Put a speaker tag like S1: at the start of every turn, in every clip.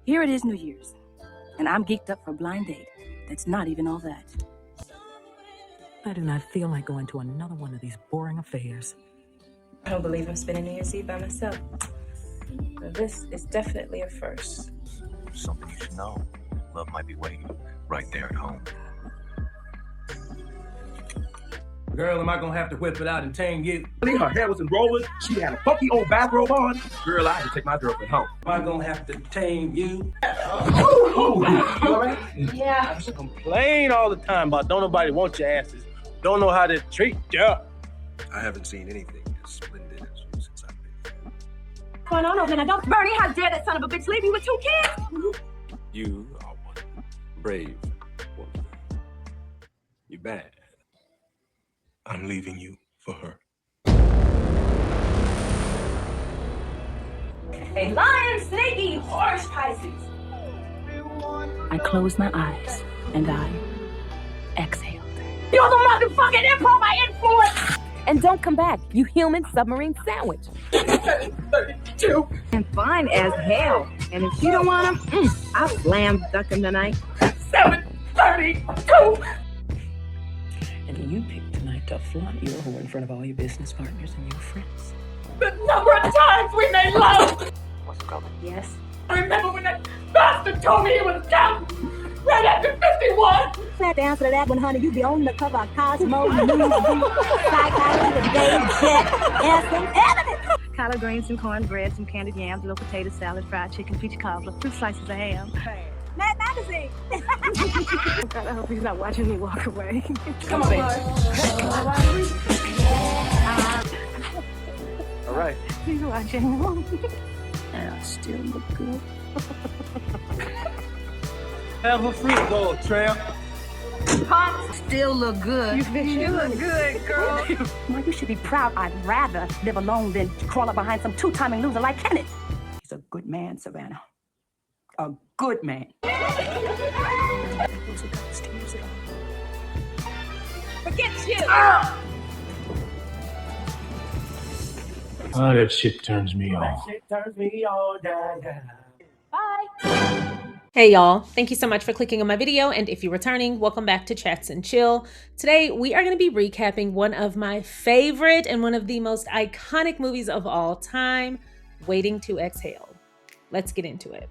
S1: Here it is New Year's, and I'm geeked up for a blind date. That's not even all that.
S2: I do not feel like going to another one of these boring affairs.
S3: I don't believe I'm spending New Year's Eve by myself. But this is definitely a first.
S4: Something you should know. Love might be waiting right there at home.
S5: Girl, am I gonna have to whip it out and tame you?
S6: Her hair was in rollers. She had a funky old bathrobe on. Girl, I had to take my girlfriend home.
S5: Am I gonna have to tame you?
S6: You all right?
S3: Yeah.
S5: I complain all the time about don't nobody want your asses. Don't know how to treat you.
S6: I haven't seen anything as splendid as you since I've been here.
S1: What's going on over there? Now, don't Bernie, how dare that son of a bitch leave you with 2 kids?
S7: You are one brave woman. You're bad.
S6: I'm leaving you for her.
S1: A lion, sneaky horse Pisces. I closed my eyes and I exhaled. You're the motherfucking improv I influence! And don't come back, you human submarine sandwich.
S6: 32.
S8: And fine as hell. And if you don't want him, I'll slam dunk him tonight.
S6: 732.
S2: And you picked tonight to flaunt your whore in front of all your business partners and your friends.
S1: The number of times we made love!
S4: What's coming?
S1: Yes.
S5: I remember when that bastard told me he was counting right after 51.
S8: Sat down to that one, honey. You be on the cover of Cosmo, Newsweek, Psychiatry, Today, Jet, Essence, everything. Collard greens, some cornbread, some candied yams, a little potato salad, fried chicken, peach cobbler, 2 slices of ham. Mad Magazine. Oh God, I hope he's not watching me walk away.
S5: Come on, baby.
S7: All right.
S8: He's watching.
S1: And I still look good.
S5: Have a free goal, tramp.
S8: Still look good.
S1: You look good, girl. Well, you should be proud. I'd rather live alone than crawl up behind some 2-timing loser like Kenneth. He's a good man, Savannah. A good man. Forget you!
S5: Oh, that shit turns me on.
S1: Bye.
S9: Hey y'all, thank you so much for clicking on my video, and if you're returning, welcome back to Chats and Chill. Today we are going to be recapping one of my favorite and one of the most iconic movies of all time, Waiting to Exhale. Let's get into it.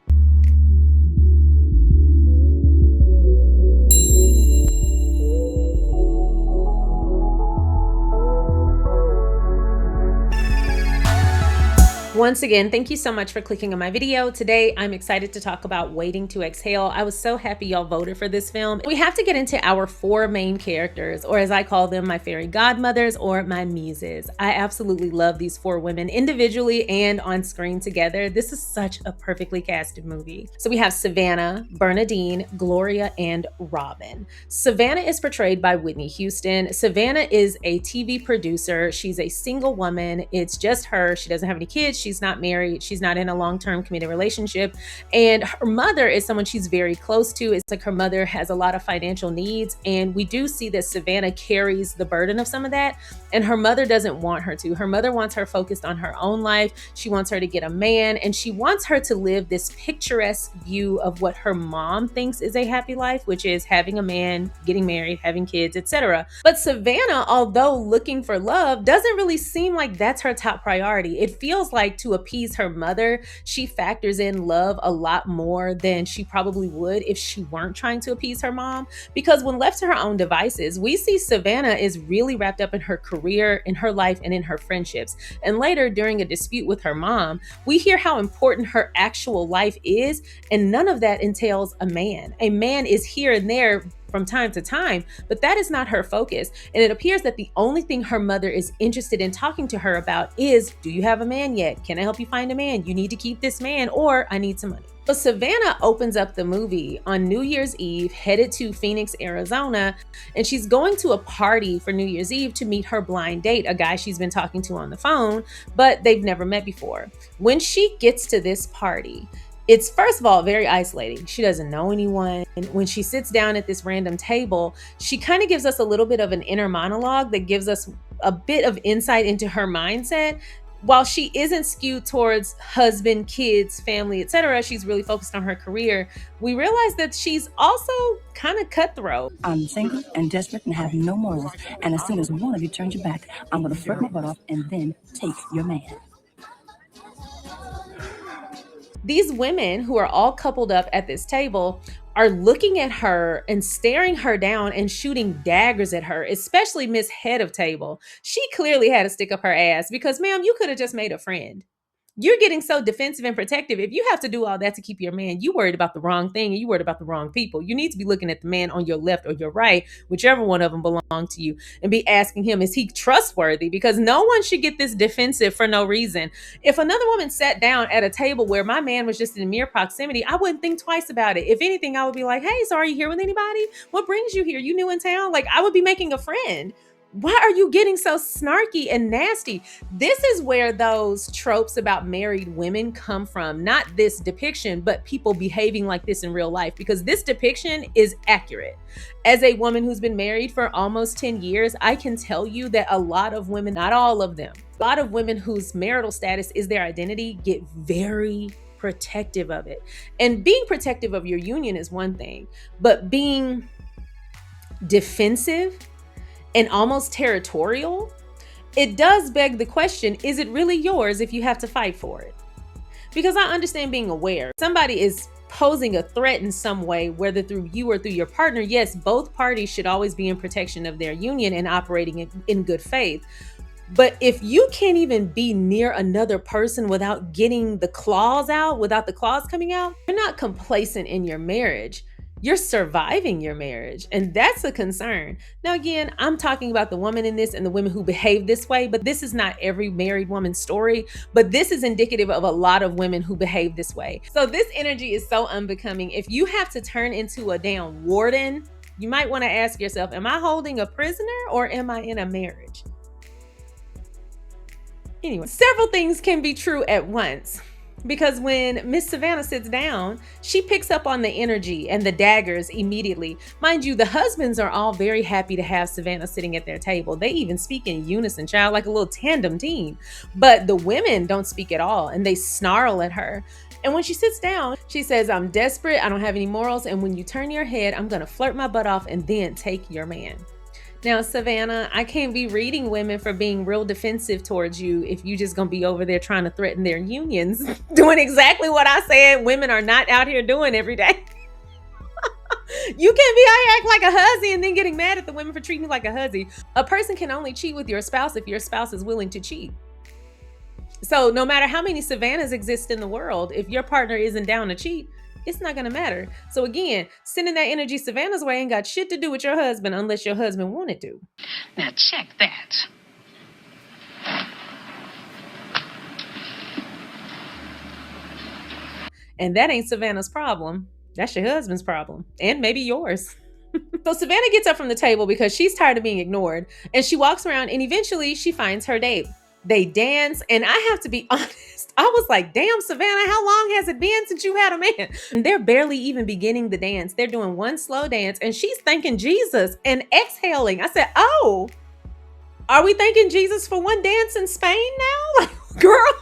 S9: Once again, thank you so much for clicking on my video. Today, I'm excited to talk about Waiting to Exhale. I was so happy y'all voted for this film. We have to get into our 4 main characters, or as I call them, my fairy godmothers or my muses. I absolutely love these 4 women individually and on screen together. This is such a perfectly casted movie. So we have Savannah, Bernadine, Gloria, and Robin. Savannah is portrayed by Whitney Houston. Savannah is a TV producer. She's a single woman. It's just her. She doesn't have any kids. She's not married. She's not in a long-term committed relationship. And her mother is someone she's very close to. It's like her mother has a lot of financial needs. And we do see that Savannah carries the burden of some of that. And her mother doesn't want her to. Her mother wants her focused on her own life. She wants her to get a man. And she wants her to live this picturesque view of what her mom thinks is a happy life, which is having a man, getting married, having kids, etc. But Savannah, although looking for love, doesn't really seem like that's her top priority. It feels like to appease her mother, she factors in love a lot more than she probably would if she weren't trying to appease her mom. Because when left to her own devices, we see Savannah is really wrapped up in her career, in her life, and in her friendships. And later, during a dispute with her mom, we hear how important her actual life is, and none of that entails a man. A man is here and there from time to time, but that is not her focus. And it appears that the only thing her mother is interested in talking to her about is, do you have a man yet? Can I help you find a man? You need to keep this man, or I need some money. But Savannah opens up the movie on New Year's Eve, headed to Phoenix, Arizona, and she's going to a party for New Year's Eve to meet her blind date, a guy she's been talking to on the phone, but they've never met before. When she gets to this party, it's first of all very isolating. She doesn't know anyone. And when she sits down at this random table, she kind of gives us a little bit of an inner monologue that gives us a bit of insight into her mindset. while she isn't skewed towards husband, kids, family, etc., she's really focused on her career. We realize that she's also kind of cutthroat.
S1: I'm single and desperate and have no morals. And as soon as one of you turns your back, I'm going to flirt my butt off and then take your man.
S9: These women who are all coupled up at this table are looking at her and staring her down and shooting daggers at her, especially Miss Head of Table. She clearly had to stick up her ass because, ma'am, you could have just made a friend. You're getting so defensive and protective. If you have to do all that to keep your man, you worried about the wrong thing and you worried about the wrong people. You need to be looking at the man on your left or your right, whichever one of them belong to you, and be asking him, is he trustworthy? Because no one should get this defensive for no reason. If another woman sat down at a table where my man was just in mere proximity, I wouldn't think twice about it. If anything, I would be like, hey, so are you here with anybody? What brings you here? You new in town? Like, I would be making a friend. Why are you getting so snarky and nasty? This is where those tropes about married women come from. Not this depiction, but people behaving like this in real life, because this depiction is accurate. As a woman who's been married for almost 10 years, I can tell you that a lot of women, not all of them, a lot of women whose marital status is their identity get very protective of it. And being protective of your union is one thing, but being defensive and almost territorial, it does beg the question, is it really yours if you have to fight for it? Because I understand being aware. Somebody is posing a threat in some way, whether through you or through your partner. Yes, both parties should always be in protection of their union and operating in good faith. But if you can't even be near another person without getting the claws out, without the claws coming out, you're not complacent in your marriage. You're surviving your marriage, and that's a concern. Now, again, I'm talking about the woman in this and the women who behave this way, but this is not every married woman's story, but this is indicative of a lot of women who behave this way. So this energy is so unbecoming. If you have to turn into a damn warden, you might want to ask yourself, am I holding a prisoner or am I in a marriage? Anyway, several things can be true at once. Because when Miss Savannah sits down, she picks up on the energy and the daggers immediately. Mind you, the husbands are all very happy to have Savannah sitting at their table. They even speak in unison, child, like a little tandem team. But the women don't speak at all, and they snarl at her. And when she sits down, she says, I'm desperate, I don't have any morals, and when you turn your head, I'm gonna flirt my butt off and then take your man. Now, Savannah, I can't be reading women for being real defensive towards you if you just gonna be over there trying to threaten their unions, doing exactly what I said women are not out here doing every day. You can't be I act like a hussy and then getting mad at the women for treating you like a hussy. A person can only cheat with your spouse if your spouse is willing to cheat. So no matter how many Savannahs exist in the world, if your partner isn't down to cheat, it's not gonna matter. So again, sending that energy Savannah's way ain't got shit to do with your husband unless your husband wanted to.
S10: Now check that.
S9: And that ain't Savannah's problem. That's your husband's problem. And maybe yours. So Savannah gets up from the table because she's tired of being ignored. And she walks around and eventually she finds her date. They dance, and I have to be honest, I was like, damn, Savannah, how long has it been since you had a man? And they're barely even beginning the dance. They're doing one slow dance, and she's thanking Jesus and exhaling. I said, oh, are we thanking Jesus for one dance in Spain now? Like, girl,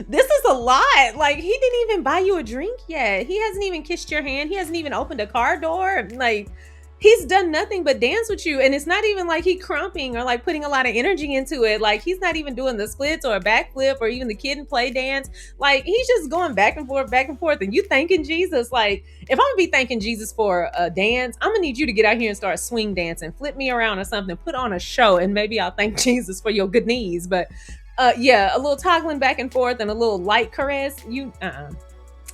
S9: this is a lot. Like, he didn't even buy you a drink yet. He hasn't even kissed your hand. He hasn't even opened a car door. Like, he's done nothing but dance with you. And it's not even like he crumping or like putting a lot of energy into it. Like, he's not even doing the splits or a backflip or even the kid and play dance. Like, he's just going back and forth. And you thanking Jesus. Like, if I'm gonna be thanking Jesus for a dance, I'm gonna need you to get out here and start swing dancing, flip me around or something, put on a show, and maybe I'll thank Jesus for your good knees. But yeah, a little toggling back and forth and a little light caress,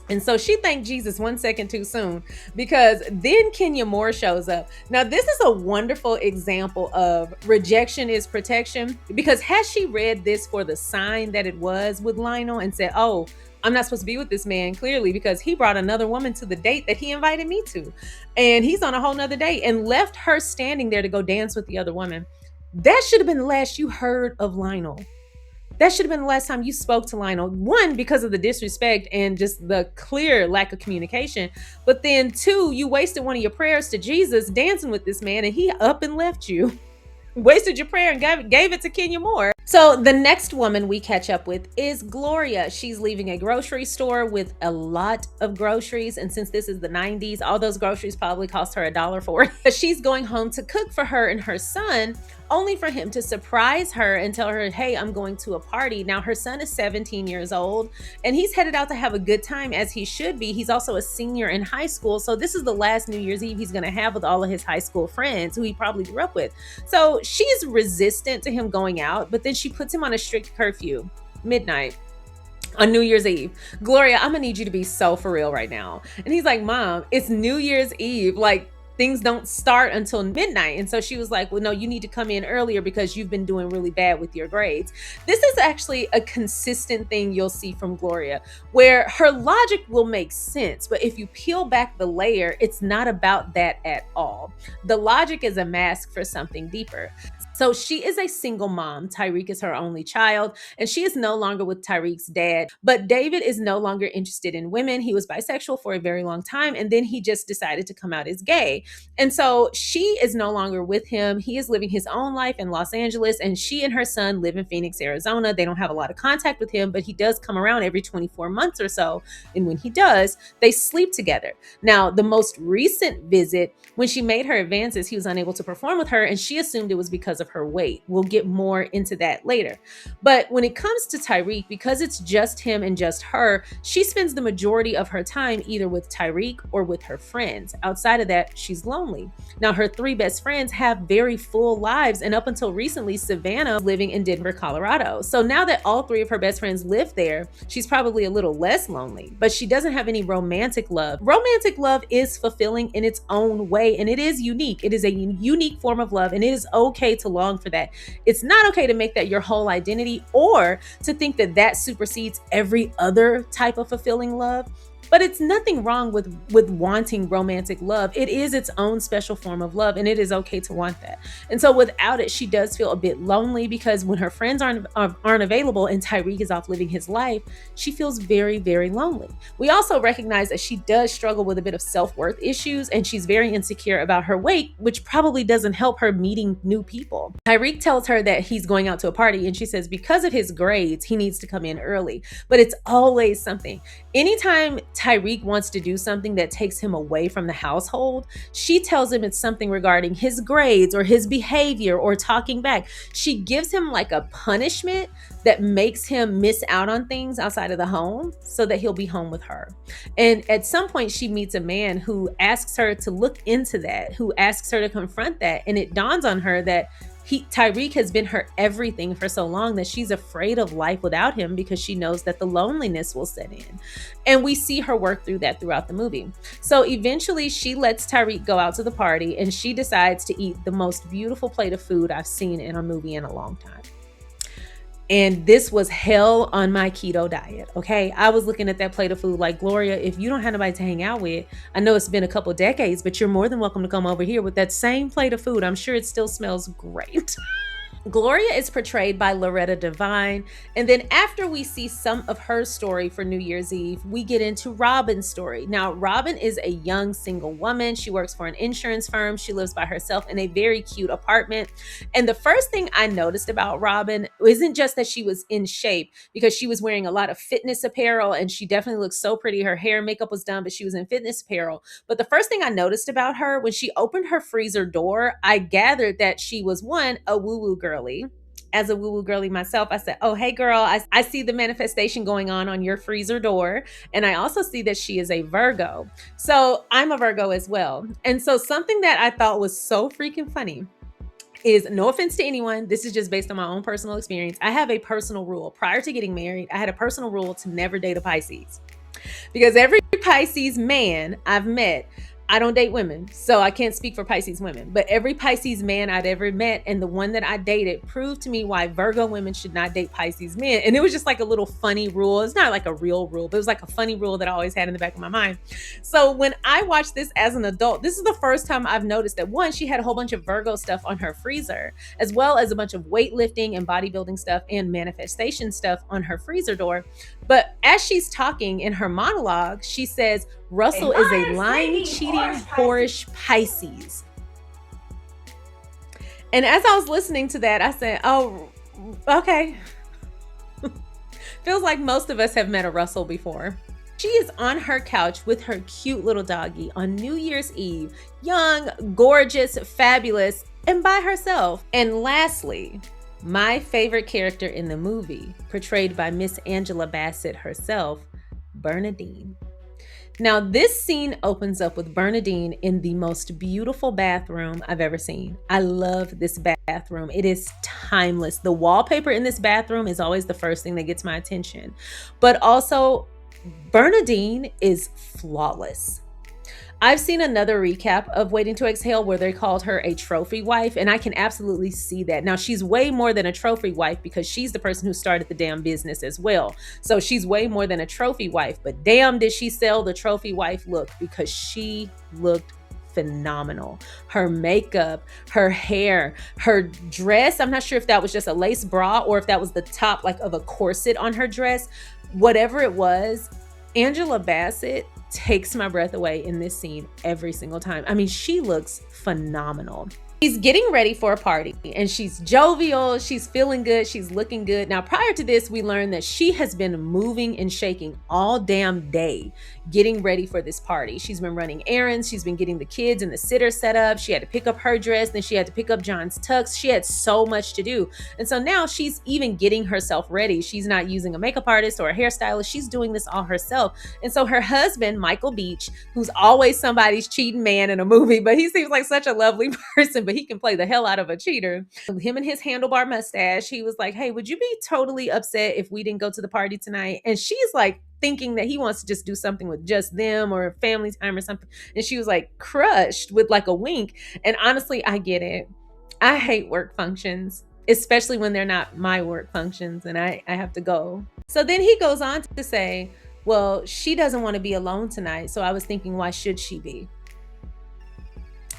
S9: And so she thanked Jesus 1 second too soon, because then Kenya Moore shows up. Now, this is a wonderful example of rejection is protection, because had she read this for the sign that it was with Lionel and said, oh, I'm not supposed to be with this man, clearly, because he brought another woman to the date that he invited me to. And he's on a whole nother date, and left her standing there to go dance with the other woman. That should have been the last you heard of Lionel. That should have been the last time you spoke to Lionel. One, because of the disrespect and just the clear lack of communication. But then two, you wasted one of your prayers to Jesus dancing with this man, and he up and left you. Wasted your prayer and gave it to Kenya Moore. So the next woman we catch up with is Gloria. She's leaving a grocery store with a lot of groceries. And since this is the 90s, all those groceries probably cost her $1.40. But she's going home to cook for her and her son, only for him to surprise her and tell her, hey, I'm going to a party. Now her son is 17 years old and he's headed out to have a good time, as he should be. He's also a senior in high school. So this is the last New Year's Eve he's going to have with all of his high school friends who he probably grew up with. So she's resistant to him going out, but then she puts him on a strict curfew, midnight, on New Year's Eve. Gloria, I'm gonna need you to be so for real right now. And he's like, Mom, it's New Year's Eve. Like, things don't start until midnight. And so she was like, well, no, you need to come in earlier because you've been doing really bad with your grades. This is actually a consistent thing you'll see from Gloria, where her logic will make sense. But if you peel back the layer, it's not about that at all. The logic is a mask for something deeper. So she is a single mom. Tyreek is her only child, and she is no longer with Tyreek's dad. But David is no longer interested in women. He was bisexual for a very long time, and then he just decided to come out as gay. And so she is no longer with him. He is living his own life in Los Angeles, and she and her son live in Phoenix, Arizona. They don't have a lot of contact with him, but he does come around every 24 months or so. And when he does, they sleep together. Now, the most recent visit, when she made her advances, he was unable to perform with her, and she assumed it was because of her weight. We'll get more into that later. But when it comes to Tyreek, because it's just him and just her, she spends the majority of her time either with Tyreek or with her friends. Outside of that, she's lonely. Now, her three best friends have very full lives, and up until recently, Savannah was living in Denver, Colorado. So now that all three of her best friends live there, she's probably a little less lonely, but she doesn't have any romantic love. Romantic love is fulfilling in its own way, and it is unique. It is a unique form of love, and it is okay to long for that. It's not okay to make that your whole identity or to think that that supersedes every other type of fulfilling love. But it's nothing wrong with wanting romantic love. It is its own special form of love, and it is okay to want that. And so without it, she does feel a bit lonely, because when her friends aren't available and Tyreek is off living his life, she feels very, very lonely. We also recognize that she does struggle with a bit of self-worth issues, and she's very insecure about her weight, which probably doesn't help her meeting new people. Tyreek tells her that he's going out to a party, and she says because of his grades, he needs to come in early. But it's always something. Anytime Tyreek wants to do something that takes him away from the household, she tells him it's something regarding his grades or his behavior or talking back. She gives him like a punishment that makes him miss out on things outside of the home so that he'll be home with her. And at some point, she meets a man who asks her to look into that, who asks her to confront that. And it dawns on her that Tyreek has been her everything for so long that she's afraid of life without him, because she knows that the loneliness will set in. And we see her work through that throughout the movie. So eventually she lets Tyreek go out to the party, and she decides to eat the most beautiful plate of food I've seen in a movie in a long time. And this was hell on my keto diet, okay? I was looking at that plate of food like, Gloria, if you don't have nobody to hang out with, I know it's been a couple decades, but you're more than welcome to come over here with that same plate of food. I'm sure it still smells great. Gloria is portrayed by Loretta Devine. And then after we see some of her story for New Year's Eve, we get into Robin's story. Now, Robin is a young single woman. She works for an insurance firm. She lives by herself in a very cute apartment. And the first thing I noticed about Robin isn't just that she was in shape, because she was wearing a lot of fitness apparel and she definitely looked so pretty. Her hair and makeup was done, but she was in fitness apparel. But the first thing I noticed about her, when she opened her freezer door, I gathered that she was, one, a woo-woo girly. As a woo-woo girly myself, I said, oh, hey girl, I see the manifestation going on your freezer door. And I also see that she is a Virgo. So I'm a Virgo as well. And so something that I thought was so freaking funny is, no offense to anyone, this is just based on my own personal experience. I have a personal rule. Prior to getting married, I had a personal rule to never date a Pisces. Because every Pisces man I've met, I don't date women, so I can't speak for Pisces women, but every Pisces man I'd ever met, and the one that I dated, proved to me why Virgo women should not date Pisces men. And it was just like a little funny rule. It's not like a real rule, but it was like a funny rule that I always had in the back of my mind. So when I watched this as an adult, this is the first time I've noticed that, one, she had a whole bunch of Virgo stuff on her freezer, as well as a bunch of weightlifting and bodybuilding stuff and manifestation stuff on her freezer door. But as she's talking in her monologue, she says, Russell is a lying, cheating, whorish Pisces. And as I was listening to that, I said, oh, Okay. Feels like most of us have met a Russell before. She is on her couch with her cute little doggy on New Year's Eve, young, gorgeous, fabulous, and by herself. And lastly, my favorite character in the movie, portrayed by Miss Angela Bassett herself, Bernadine. Now, this scene opens up with Bernadine in the most beautiful bathroom I've ever seen. I love this bathroom. It is timeless. The wallpaper in this bathroom is always the first thing that gets my attention. But also, Bernadine is flawless. I've seen another recap of Waiting to Exhale where they called her a trophy wife, and I can absolutely see that. Now, she's way more than a trophy wife because she's the person who started the damn business as well. So she's way more than a trophy wife, but damn did she sell the trophy wife look, because she looked phenomenal. Her makeup, her hair, her dress. I'm not sure if that was just a lace bra or if that was the top like of a corset on her dress. Whatever it was, Angela Bassett takes my breath away in this scene every single time. I mean, she looks phenomenal. She's getting ready for a party and she's jovial, she's feeling good, she's looking good. Now, prior to this, we learned that she has been moving and shaking all damn day, getting ready for this party. She's been running errands, she's been getting the kids and the sitter set up. She had to pick up her dress, then she had to pick up John's tux. She had so much to do. And so now she's even getting herself ready. She's not using a makeup artist or a hairstylist. She's doing this all herself. And so her husband, Michael Beach, who's always somebody's cheating man in a movie, but he seems like such a lovely person, but he can play the hell out of a cheater. Him and his handlebar mustache, he was like, hey, would you be totally upset if we didn't go to the party tonight? And she's like thinking that he wants to just do something with just them or family time or something. And she was like crushed with like a wink. And honestly, I get it. I hate work functions, especially when they're not my work functions and I have to go. So then he goes on to say, well, she doesn't want to be alone tonight. So I was thinking, why should she be?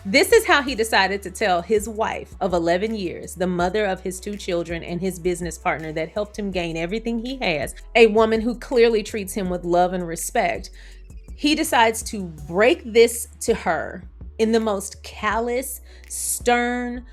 S9: This is how he decided to tell his wife of 11 years, the mother of his 2 children and his business partner that helped him gain everything he has, a woman who clearly treats him with love and respect. He decides to break this to her in the most callous, stern,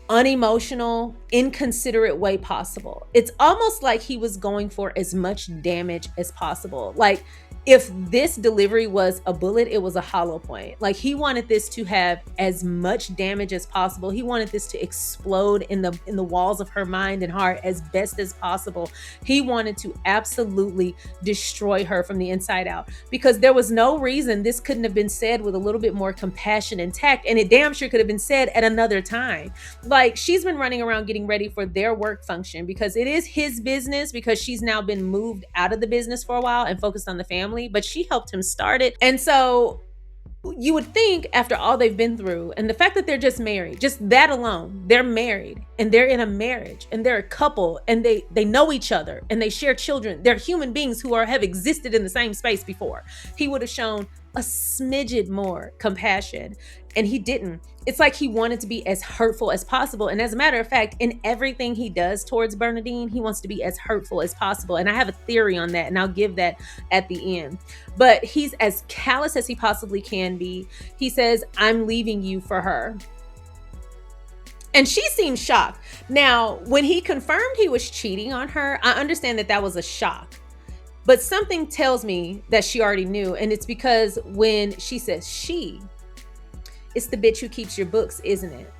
S9: unemotional, inconsiderate way possible. It's almost like he was going for as much damage as possible. Like, if this delivery was a bullet, it was a hollow point. Like, he wanted this to have as much damage as possible. He wanted this to explode in the walls of her mind and heart as best as possible. He wanted to absolutely destroy her from the inside out, because there was no reason this couldn't have been said with a little bit more compassion and tact, and it damn sure could have been said at another time. Like, she's been running around getting ready for their work function because it is his business, because she's now been moved out of the business for a while and focused on the family, but she helped him start it. And so you would think, after all they've been through and the fact that they're just married, just that alone, they're married and they're in a marriage and they're a couple and they know each other and they share children. They're human beings who have existed in the same space before. He would have shown a smidget more compassion, and he didn't. It's like he wanted to be as hurtful as possible. And as a matter of fact, in everything he does towards Bernadine, he wants to be as hurtful as possible. And I have a theory on that, and I'll give that at the end. But he's as callous as he possibly can be. He says, I'm leaving you for her. And she seems shocked. Now, when he confirmed he was cheating on her, I understand that that was a shock. But something tells me that she already knew. And it's because when she says she, it's the bitch who keeps your books, isn't it?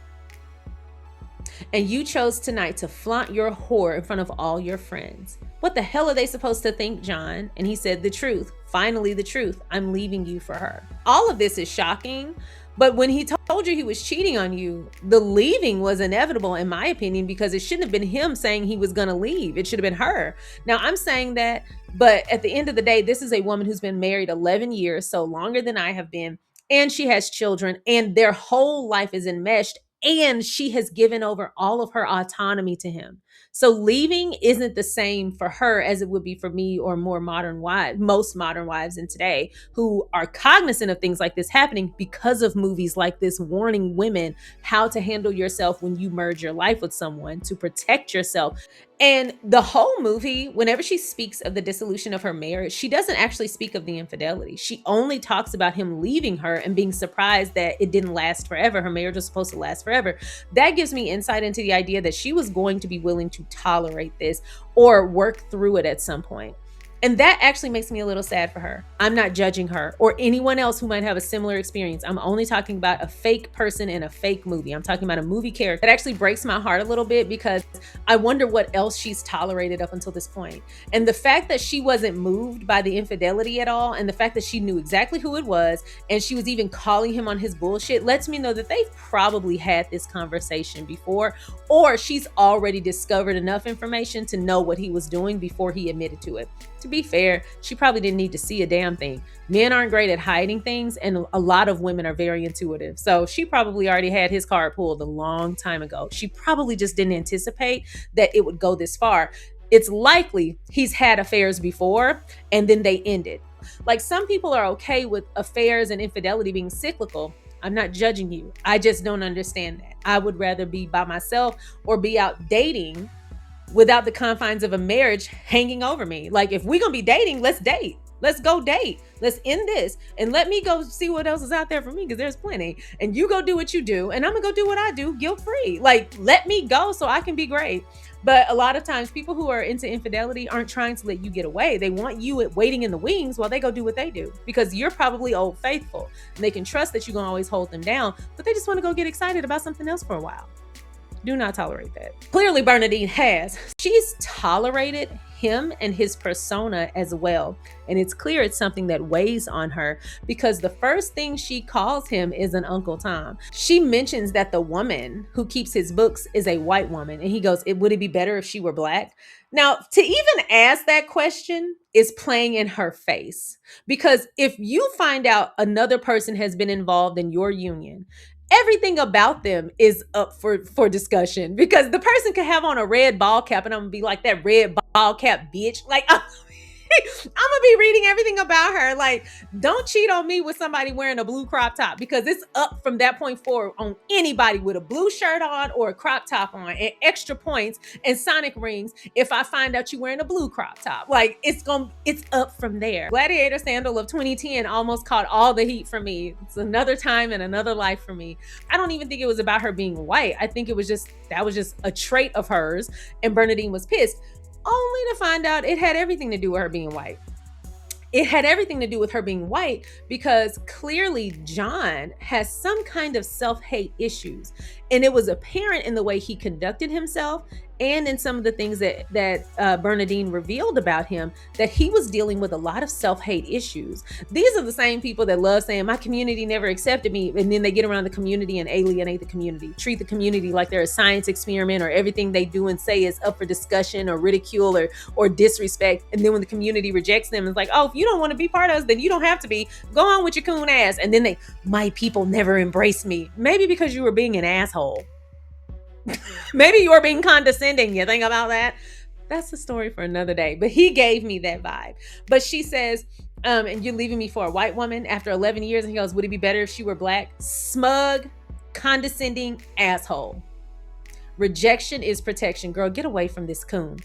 S9: And you chose tonight to flaunt your whore in front of all your friends. What the hell are they supposed to think, John? And he said, the truth. Finally, the truth. I'm leaving you for her. All of this is shocking. But when he told you he was cheating on you, the leaving was inevitable, in my opinion, because it shouldn't have been him saying he was going to leave. It should have been her. Now, I'm saying that, but at the end of the day, this is a woman who's been married 11 years, so longer than I have been, and she has children, and their whole life is enmeshed, and she has given over all of her autonomy to him. So leaving isn't the same for her as it would be for me or more modern wives, most modern wives in today, who are cognizant of things like this happening because of movies like this, warning women how to handle yourself when you merge your life with someone to protect yourself. And the whole movie, whenever she speaks of the dissolution of her marriage, she doesn't actually speak of the infidelity. She only talks about him leaving her and being surprised that it didn't last forever. Her marriage was supposed to last forever. That gives me insight into the idea that she was going to be willing going to tolerate this or work through it at some point. And that actually makes me a little sad for her. I'm not judging her or anyone else who might have a similar experience. I'm only talking about a fake person in a fake movie. I'm talking about a movie character. That actually breaks my heart a little bit because I wonder what else she's tolerated up until this point. And the fact that she wasn't moved by the infidelity at all, and the fact that she knew exactly who it was, and she was even calling him on his bullshit, lets me know that they've probably had this conversation before, or she's already discovered enough information to know what he was doing before he admitted to it. To be fair, she probably didn't need to see a damn thing. Men aren't great at hiding things, and a lot of women are very intuitive. So she probably already had his card pulled a long time ago. She probably just didn't anticipate that it would go this far. It's likely he's had affairs before and then they ended. Like, some people are okay with affairs and infidelity being cyclical. I'm not judging you. I just don't understand that. I would rather be by myself or be out dating without the confines of a marriage hanging over me. Like, if we're gonna be dating, let's date. Let's go date. Let's end this and let me go see what else is out there for me, because there's plenty. And you go do what you do and I'm gonna go do what I do guilt-free. Like, let me go so I can be great. But a lot of times people who are into infidelity aren't trying to let you get away. They want you waiting in the wings while they go do what they do, because you're probably old faithful and they can trust that you're gonna always hold them down, but they just want to go get excited about something else for a while. Do not tolerate that. Clearly, Bernadine has. She's tolerated him and his persona as well. And it's clear it's something that weighs on her, because the first thing she calls him is an Uncle Tom. She mentions that the woman who keeps his books is a white woman. And he goes, would it be better if she were black? Now, to even ask that question is playing in her face, because if you find out another person has been involved in your union, everything about them is up for discussion, because the person could have on a red ball cap and I'm gonna be like, that red ball cap bitch. Like, I'm gonna be reading everything about her. Like, don't cheat on me with somebody wearing a blue crop top, because it's up from that point forward on anybody with a blue shirt on or a crop top on, and extra points and Sonic rings if I find out you wearing a blue crop top. Like, it's up from there. Gladiator Sandal of 2010 almost caught all the heat for me. It's another time and another life for me. I don't even think it was about her being white. I think that was just a trait of hers, and Bernadine was pissed, only to find out it had everything to do with her being white. It had everything to do with her being white, because clearly John has some kind of self-hate issues. And it was apparent in the way he conducted himself and in some of the things that Bernadine revealed about him, that he was dealing with a lot of self-hate issues. These are the same people that love saying, my community never accepted me. And then they get around the community and alienate the community, treat the community like they're a science experiment, or everything they do and say is up for discussion or ridicule or disrespect. And then when the community rejects them, it's like, oh, if you don't want to be part of us, then you don't have to be. Go on with your coon ass. And then my people never embraced me. Maybe because you were being an asshole. Maybe you were being condescending. You think about that? That's a story for another day. But he gave me that vibe. But she says, and you're leaving me for a white woman after 11 years. And he goes, would it be better if she were black? Smug, condescending asshole. Rejection is protection. Girl, get away from this coon.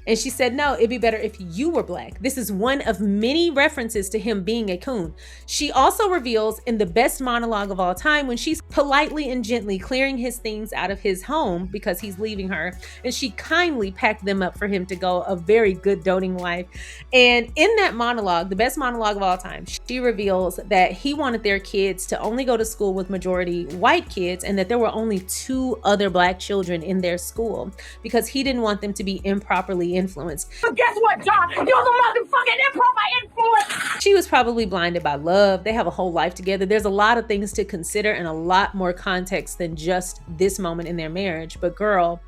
S9: And she said, no, it'd be better if you were black. This is one of many references to him being a coon. She also reveals in the best monologue of all time, when she's politely and gently clearing his things out of his home because he's leaving her, and she kindly packed them up for him to go, a very good doting wife. And in that monologue, the best monologue of all time, she reveals that he wanted their kids to only go to school with majority white kids, and that there were only 2 other black children in their school because he didn't want them to be improperly influenced.
S5: But guess what, John? You're the motherfucking improper influence.
S9: She was probably blinded by love. They have a whole life together. There's a lot of things to consider and a lot more context than just this moment in their marriage. But girl,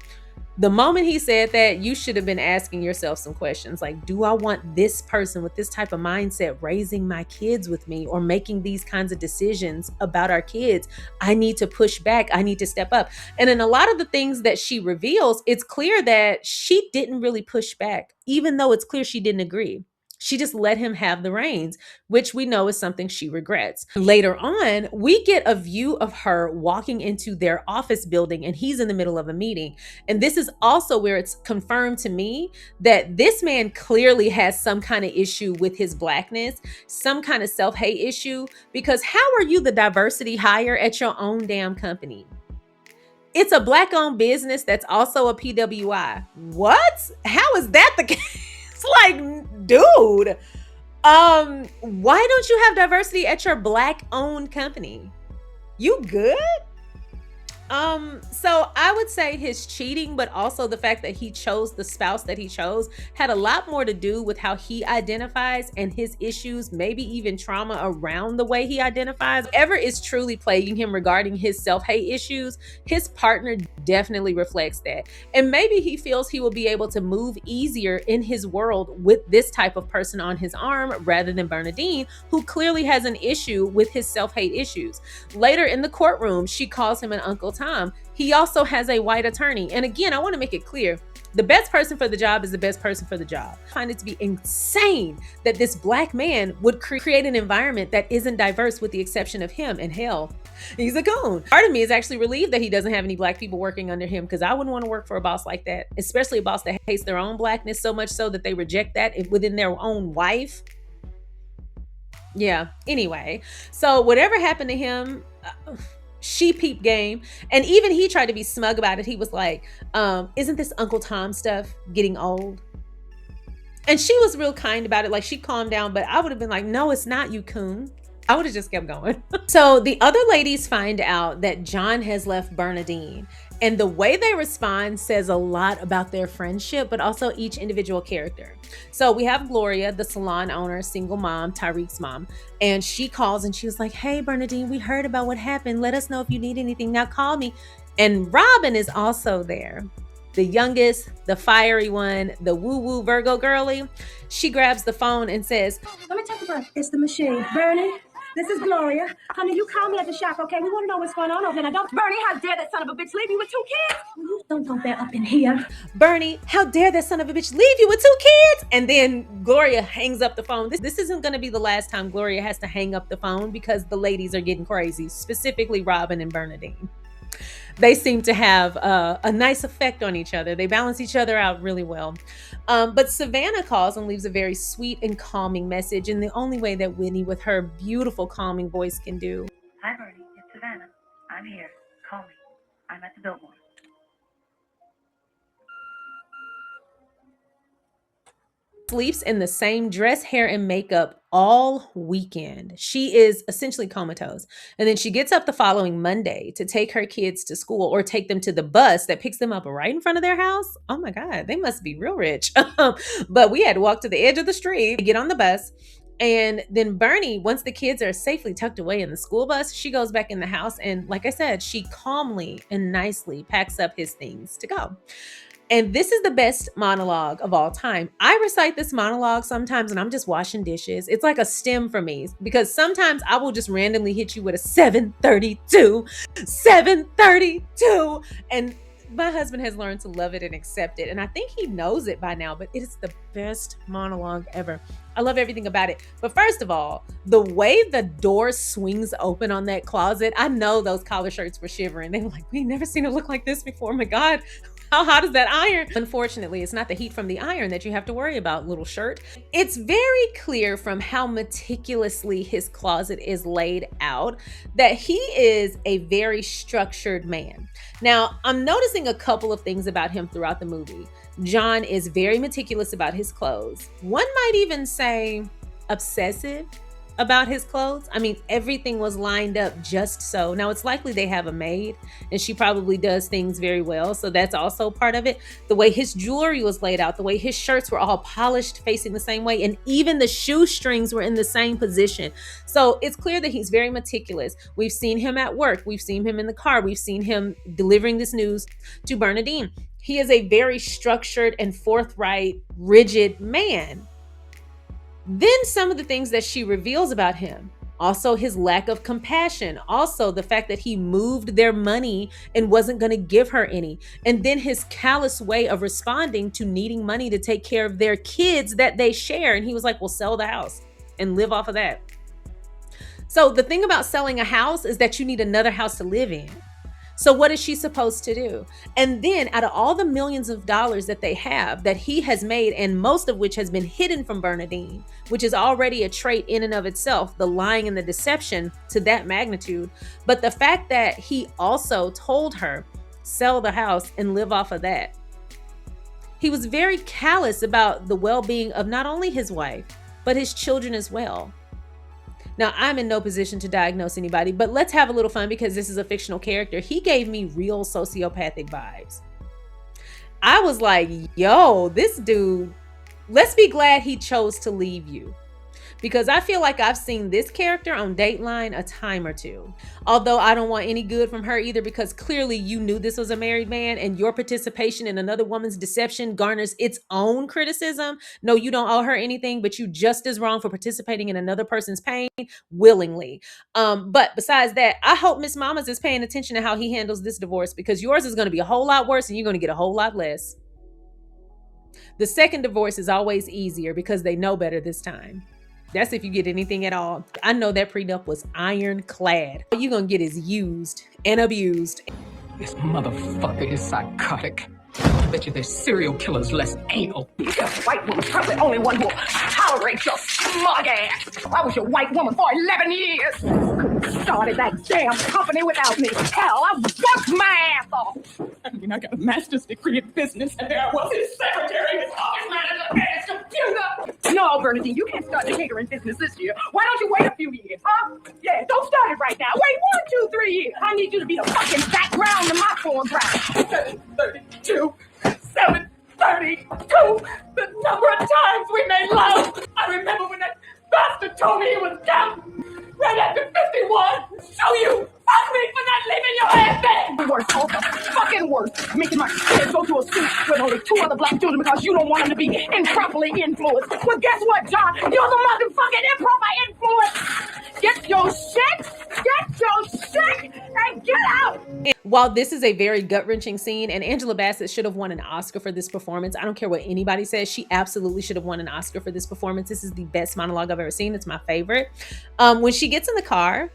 S9: the moment he said that, you should have been asking yourself some questions like, do I want this person with this type of mindset raising my kids with me, or making these kinds of decisions about our kids? I need to push back. I need to step up. And in a lot of the things that she reveals, it's clear that she didn't really push back, even though it's clear she didn't agree. She just let him have the reins, which we know is something she regrets. Later on, we get a view of her walking into their office building, and he's in the middle of a meeting. And this is also where it's confirmed to me that this man clearly has some kind of issue with his blackness, some kind of self-hate issue, because how are you the diversity hire at your own damn company? It's a Black-owned business that's also a PWI. What? How is that the case? Like, dude, why don't you have diversity at your Black-owned company? You good? So I would say his cheating, but also the fact that he chose the spouse that he chose had a lot more to do with how he identifies and his issues, maybe even trauma around the way he identifies. Whatever is truly plaguing him regarding his self-hate issues, his partner definitely reflects that. And maybe he feels he will be able to move easier in his world with this type of person on his arm rather than Bernadine, who clearly has an issue with his self-hate issues. Later in the courtroom, she calls him an Uncle Tom. He also has a white attorney. And again, I want to make it clear, the best person for the job is the best person for the job. I find it to be insane that this Black man would create an environment that isn't diverse with the exception of him. And hell, he's a coon. Part of me is actually relieved that he doesn't have any Black people working under him, because I wouldn't want to work for a boss like that, especially a boss that hates their own Blackness so much so that they reject that within their own wife. Yeah, anyway, so whatever happened to him, she peep game. And even he tried to be smug about it. He was like, isn't this Uncle Tom stuff getting old? And she was real kind about it. Like, she calmed down, but I would have been like, no, it's not, you coon. I would have just kept going. So the other ladies find out that John has left Bernadine, and the way they respond says a lot about their friendship, but also each individual character. So we have Gloria, the salon owner, single mom, Tyreek's mom, and she calls and she was like, hey, Bernadine, we heard about what happened. Let us know if you need anything. Now call me. And Robin is also there. The youngest, the fiery one, the woo-woo Virgo girly. She grabs the phone and says,
S8: Let me take a breath. It's the machine. Bernie, this is Gloria. Honey, you call me at the shop, okay? We want to know what's going on over there. Now, don't...
S5: Bernie, how dare that son of a bitch leave you with 2 kids?
S8: You don't go there up in here.
S9: Bernie, how dare that son of a bitch leave you with 2 kids? And then Gloria hangs up the phone. This isn't going to be the last time Gloria has to hang up the phone, because the ladies are getting crazy, specifically Robin and Bernadine. They seem to have a nice effect on each other. They balance each other out really well. But Savannah calls and leaves a very sweet and calming message in the only way that Whitney, with her beautiful calming voice, can do.
S8: Hi, Bernie. It's Savannah. I'm here. Call me. I'm at the billboard.
S9: Sleeps in the same dress, hair, and makeup all weekend. She is essentially comatose. And then she gets up the following Monday to take her kids to school, or take them to the bus that picks them up right in front of their house. Oh my God, they must be real rich. But we had to walk to the edge of the street to get on the bus. And then Bernie, once the kids are safely tucked away in the school bus, she goes back in the house. And like I said, she calmly and nicely packs up his things to go. And this is the best monologue of all time. I recite this monologue sometimes when I'm just washing dishes. It's like a stem for me, because sometimes I will just randomly hit you with a 732, 732. And my husband has learned to love it and accept it. And I think he knows it by now, but it is the best monologue ever. I love everything about it. But first of all, the way the door swings open on that closet, I know those collar shirts were shivering. They were like, we never seen it look like this before. Oh my God. How hot is that iron? Unfortunately, it's not the heat from the iron that you have to worry about, little shirt. It's very clear from how meticulously his closet is laid out that he is a very structured man. Now, I'm noticing a couple of things about him throughout the movie. John is very meticulous about his clothes. One might even say obsessive about his clothes. I mean, everything was lined up just so. Now, it's likely they have a maid, and she probably does things very well, so that's also part of it. The way his jewelry was laid out, the way his shirts were all polished facing the same way, and even the shoestrings were in the same position. So it's clear that he's very meticulous. We've seen him at work. We've seen him in the car. We've seen him delivering this news to Bernadine. He is a very structured and forthright, rigid man. Then some of the things that she reveals about him, also his lack of compassion, also the fact that he moved their money and wasn't going to give her any, and then his callous way of responding to needing money to take care of their kids that they share. And he was like, well, sell the house and live off of that. So the thing about selling a house is that you need another house to live in. So what is she supposed to do? And then out of all the millions of dollars that they have, that he has made, and most of which has been hidden from Bernadine, which is already a trait in and of itself, the lying and the deception to that magnitude. But the fact that he also told her sell the house, and live off of that. He was very callous about the well-being of not only his wife, but his children as well. Now, I'm in no position to diagnose anybody, but let's have a little fun because this is a fictional character. He gave me real sociopathic vibes. I was like, yo, this dude, let's be glad he chose to leave you. Because I feel like I've seen this character on Dateline a time or two. Although I don't want any good from her either, because clearly you knew this was a married man and your participation in another woman's deception garners its own criticism. No, you don't owe her anything, but you just as wrong for participating in another person's pain willingly. But besides that, I hope Miss Mamas is paying attention to how he handles this divorce, because yours is going to be a whole lot worse and you're going to get a whole lot less. The second divorce is always easier because they know better this time. That's if you get anything at all. I know that prenup was ironclad. All you're gonna get is used and abused.
S2: This motherfucker is psychotic. I bet you there's serial killers less anal.
S5: You're a white woman, probably the only one who will tolerate your smug ass. I was your white woman for 11 years. Couldn't have started that damn company without me. Hell, I worked my ass off. I mean, I got a master's degree in business, and there I was his secretary, his office manager, and his computer. No, Bernadine, you can't start the catering business this year. Why don't you wait a few years, huh? Yeah, don't start it right now. Wait 1, 2, 3 years. I need you to be the fucking background to my foreground. 732, 732. The number of times we made love. I remember when that bastard told me he was down right after 51. So you fuck me for not leaving your ass there. Worse, also, fucking worse. Making my kids go to a school with only 2 other black children because you don't want them to be improperly influenced. Well, guess what, John? You're the motherfucking improper influence. Get your shit, and get out.
S9: While this is a very gut-wrenching scene, and Angela Bassett should have won an Oscar for this performance, I don't care what anybody says, she absolutely should have won an Oscar for this performance. This is the best monologue I've ever seen. It's my favorite. When she gets in the car,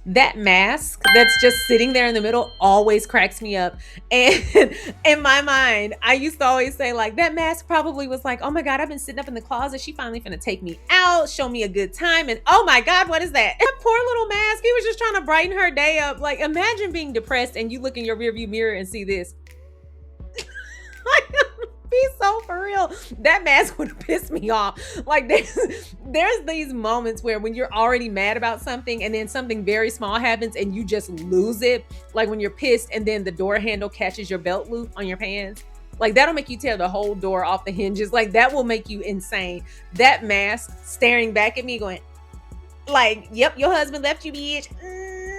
S9: that mask that's just sitting there in the middle always cracks me up. And in my mind, I used to always say, like, that mask probably was like, oh my God, I've been sitting up in the closet. She finally finna take me out, show me a good time. And oh my God, what is that? That poor little mask. He was just trying to brighten her day up. Like, imagine being depressed and you look in your rearview mirror and see this. Be so for real. That mask would piss me off. Like, there's these moments where when you're already mad about something and then something very small happens and you just lose it. Like when you're pissed and then the door handle catches your belt loop on your pants. Like, that'll make you tear the whole door off the hinges. Like, that will make you insane. That mask staring back at me going, like, yep, your husband left you, bitch.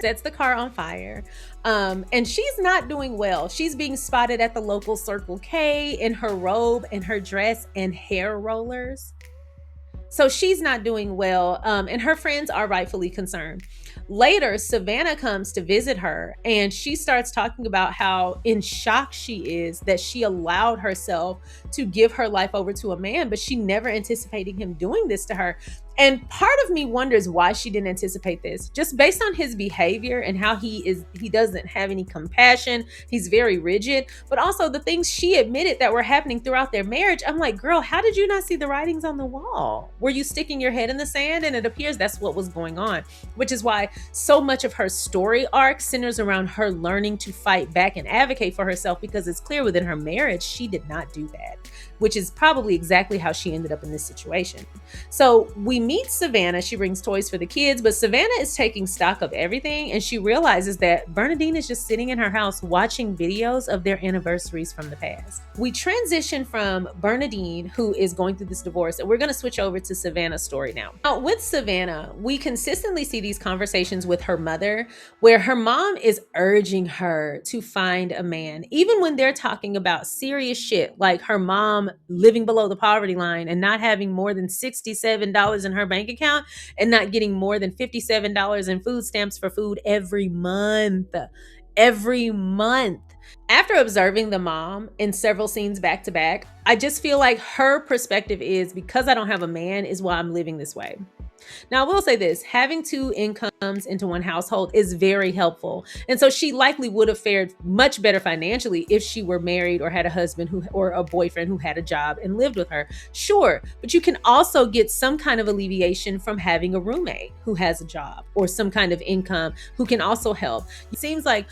S9: Sets the car on fire. And she's not doing well. She's being spotted at the local Circle K in her robe and her dress and hair rollers. So she's not doing well. And her friends are rightfully concerned. Later, Savannah comes to visit her and she starts talking about how in shock she is that she allowed herself to give her life over to a man, but she never anticipated him doing this to her. And part of me wonders why she didn't anticipate this, just based on his behavior and how he doesn't have any compassion. He's very rigid, but also the things she admitted that were happening throughout their marriage. I'm like, girl, how did you not see the writings on the wall? Were you sticking your head in the sand? And it appears that's what was going on, which is why so much of her story arc centers around her learning to fight back and advocate for herself, because it's clear within her marriage, she did not do that, which is probably exactly how she ended up in this situation. So we meet Savannah. She brings toys for the kids, but Savannah is taking stock of everything, and she realizes that Bernadine is just sitting in her house watching videos of their anniversaries from the past. We transition from Bernadine, who is going through this divorce, and we're going to switch over to Savannah's story now. Now, with Savannah, we consistently see these conversations with her mother, where her mom is urging her to find a man, even when they're talking about serious shit, like her mom living below the poverty line and not having more than $67 in her bank account and not getting more than $57 in food stamps for food every month. After observing the mom in several scenes back to back, I just feel like her perspective is, because I don't have a man is why I'm living this way. Now, I will say this, having 2 incomes into one household is very helpful. And so she likely would have fared much better financially if she were married or had a husband or a boyfriend who had a job and lived with her. Sure, but you can also get some kind of alleviation from having a roommate who has a job or some kind of income who can also help. It seems like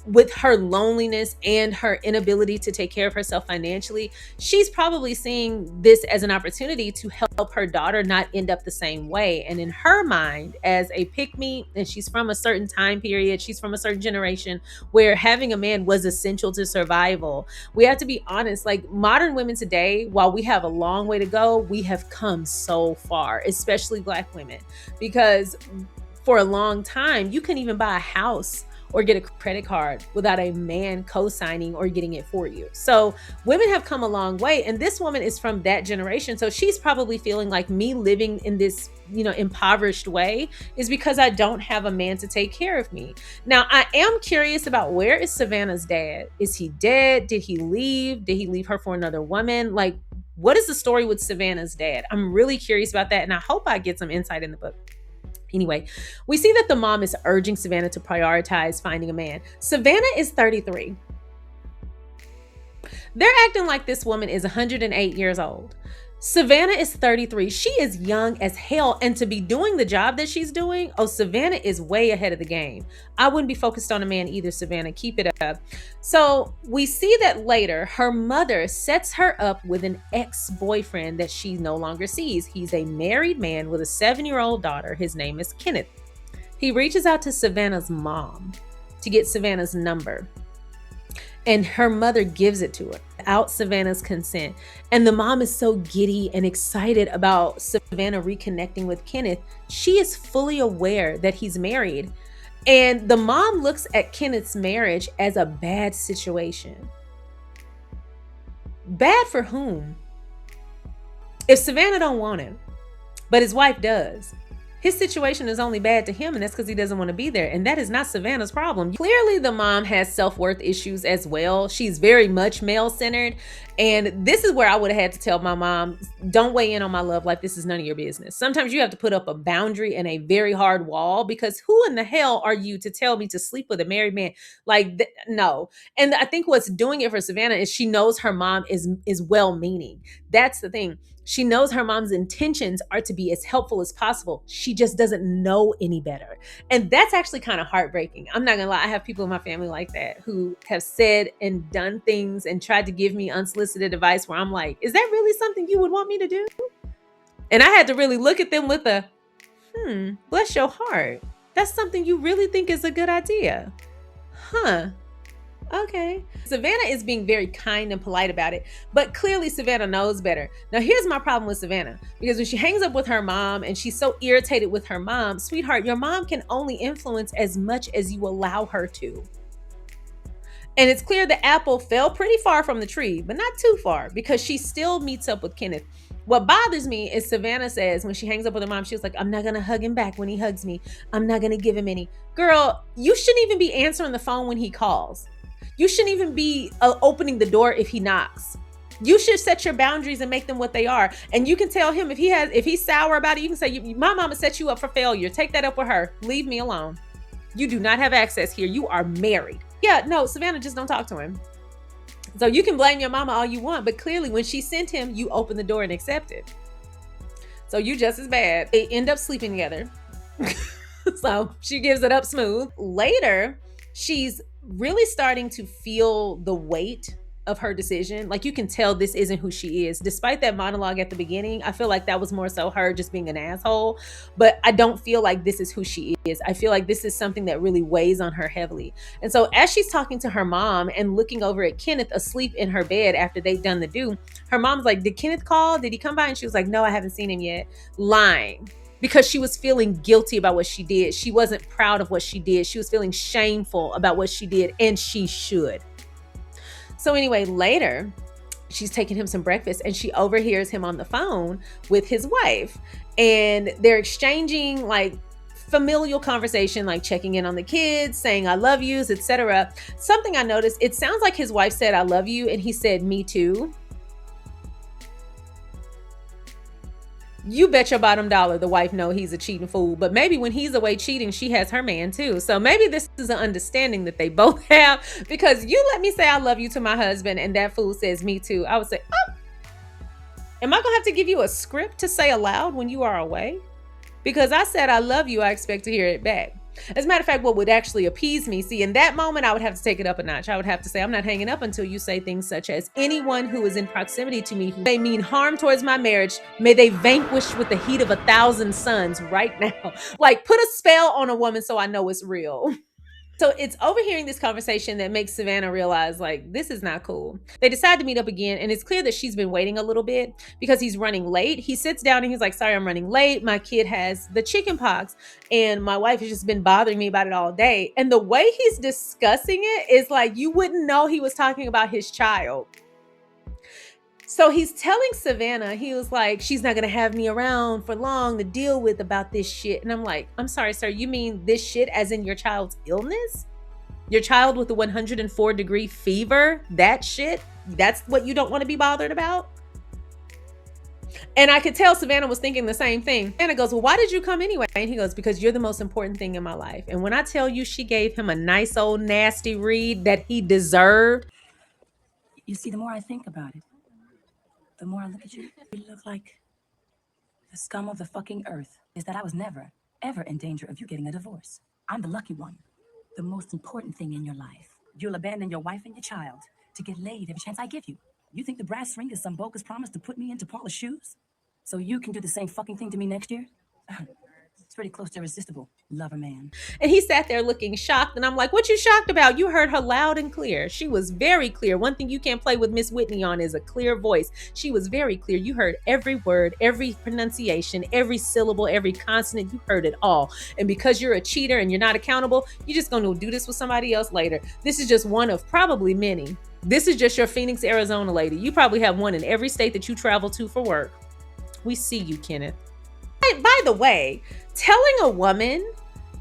S9: with her loneliness and her inability to take care of herself financially, she's probably seeing this as an opportunity to help her daughter not end up the same way. And in her mind, as a pick-me, and she's from a certain time period, she's from a certain generation where having a man was essential to survival. We have to be honest, like modern women today, while we have a long way to go, we have come so far, especially Black women, because for a long time, you couldn't even buy a house or get a credit card without a man co-signing or getting it for you. So women have come a long way, and this woman is from that generation. So she's probably feeling like, me living in this, impoverished way is because I don't have a man to take care of me. Now, I am curious about, where is Savannah's dad? Is he dead? Did he leave? Did he leave her for another woman? Like, what is the story with Savannah's dad? I'm really curious about that, and I hope I get some insight in the book. Anyway, we see that the mom is urging Savannah to prioritize finding a man. Savannah is 33. They're acting like this woman is 108 years old. Savannah is 33. She is young as hell. And to be doing the job that she's doing, Savannah is way ahead of the game. I wouldn't be focused on a man either, Savannah. Keep it up. So we see that later, her mother sets her up with an ex-boyfriend that she no longer sees. He's a married man with a 7-year-old daughter. His name is Kenneth. He reaches out to Savannah's mom to get Savannah's number, and her mother gives it to her without Savannah's consent. And the mom is so giddy and excited about Savannah reconnecting with Kenneth. She is fully aware that he's married. And the mom looks at Kenneth's marriage as a bad situation. Bad for whom? If Savannah don't want him, but his wife does, his situation is only bad to him, and that's because he doesn't want to be there. And that is not Savannah's problem. Clearly, the mom has self-worth issues as well. She's very much male-centered. And this is where I would have had to tell my mom, don't weigh in on my love life. This is none of your business. Sometimes you have to put up a boundary and a very hard wall, because who in the hell are you to tell me to sleep with a married man? Like, no. And I think what's doing it for Savannah is she knows her mom is well-meaning. That's the thing. She knows her mom's intentions are to be as helpful as possible. She just doesn't know any better. And that's actually kind of heartbreaking. I'm not gonna lie, I have people in my family like that who have said and done things and tried to give me unsolicited advice where I'm like, is that really something you would want me to do? And I had to really look at them with a, bless your heart. That's something you really think is a good idea. Huh. Okay. Savannah is being very kind and polite about it, but clearly Savannah knows better. Now, here's my problem with Savannah, because when she hangs up with her mom and she's so irritated with her mom, sweetheart, your mom can only influence as much as you allow her to. And it's clear the apple fell pretty far from the tree, but not too far, because she still meets up with Kenneth. What bothers me is Savannah says when she hangs up with her mom, she was like, I'm not going to hug him back when he hugs me. I'm not going to give him any. Girl, you shouldn't even be answering the phone when he calls. You shouldn't even be opening the door if he knocks. You should set your boundaries and make them what they are. And you can tell him if he's sour about it, you can say, my mama set you up for failure. Take that up with her. Leave me alone. You do not have access here. You are married. Yeah, no, Savannah, just don't talk to him. So you can blame your mama all you want, but clearly when she sent him, you opened the door and accepted. So you just as bad. They end up sleeping together. So she gives it up smooth. Later, she's really starting to feel the weight of her decision. Like, you can tell this isn't who she is. Despite that monologue at the beginning, I feel like that was more so her just being an asshole. But I don't feel like this is who she is. I feel like this is something that really weighs on her heavily. And so as she's talking to her mom and looking over at Kenneth asleep in her bed after they've done the do, her mom's like, did Kenneth call? Did he come by? And she was like, no, I haven't seen him yet. Lying. Because she was feeling guilty about what she did. She wasn't proud of what she did. She was feeling shameful about what she did, and she should. So anyway, later, she's taking him some breakfast and she overhears him on the phone with his wife. And they're exchanging like familial conversation, like checking in on the kids, saying I love yous, etc. Something I noticed, it sounds like his wife said I love you and he said me too. You bet your bottom dollar the wife know he's a cheating fool, but maybe when he's away cheating, she has her man too. So maybe this is an understanding that they both have, because you let me say I love you to my husband and that fool says me too. I would say, oh, am I gonna have to give you a script to say aloud when you are away? Because I said I love you, I expect to hear it back. As a matter of fact, what would actually appease me, see, in that moment, I would have to take it up a notch. I would have to say, I'm not hanging up until you say things such as, anyone who is in proximity to me who may mean harm towards my marriage, may they vanquish with the heat of 1,000 suns right now. Like, put a spell on a woman so I know it's real. So it's overhearing this conversation that makes Savannah realize, like, this is not cool. They decide to meet up again, and it's clear that she's been waiting a little bit because he's running late. He sits down and he's like, sorry, I'm running late. My kid has the chicken pox, and my wife has just been bothering me about it all day. And the way he's discussing it is like, you wouldn't know he was talking about his child. So he's telling Savannah, he was like, she's not going to have me around for long to deal with about this shit. And I'm like, I'm sorry, sir. You mean this shit as in your child's illness? Your child with a 104-degree fever? That shit? That's what you don't want to be bothered about? And I could tell Savannah was thinking the same thing. Savannah goes, well, why did you come anyway? And he goes, because you're the most important thing in my life. And when I tell you she gave him a nice old nasty read that he deserved.
S1: You see, the more I think about it, the more I look at you, you look like the scum of the fucking earth. Is that I was never, ever in danger of you getting a divorce. I'm the lucky one. The most important thing in your life. You'll abandon your wife and your child to get laid every chance I give you. You think the brass ring is some bogus promise to put me into Paula's shoes? So you can do the same fucking thing to me next year? It's pretty close to irresistible, lover man.
S9: And he sat there looking shocked. And I'm like, what you shocked about? You heard her loud and clear. She was very clear. One thing you can't play with Miss Whitney on is a clear voice. She was very clear. You heard every word, every pronunciation, every syllable, every consonant. You heard it all. And because you're a cheater and you're not accountable, you're just going to do this with somebody else later. This is just one of probably many. This is just your Phoenix, Arizona lady. You probably have one in every state that you travel to for work. We see you, Kenneth. By the way, telling a woman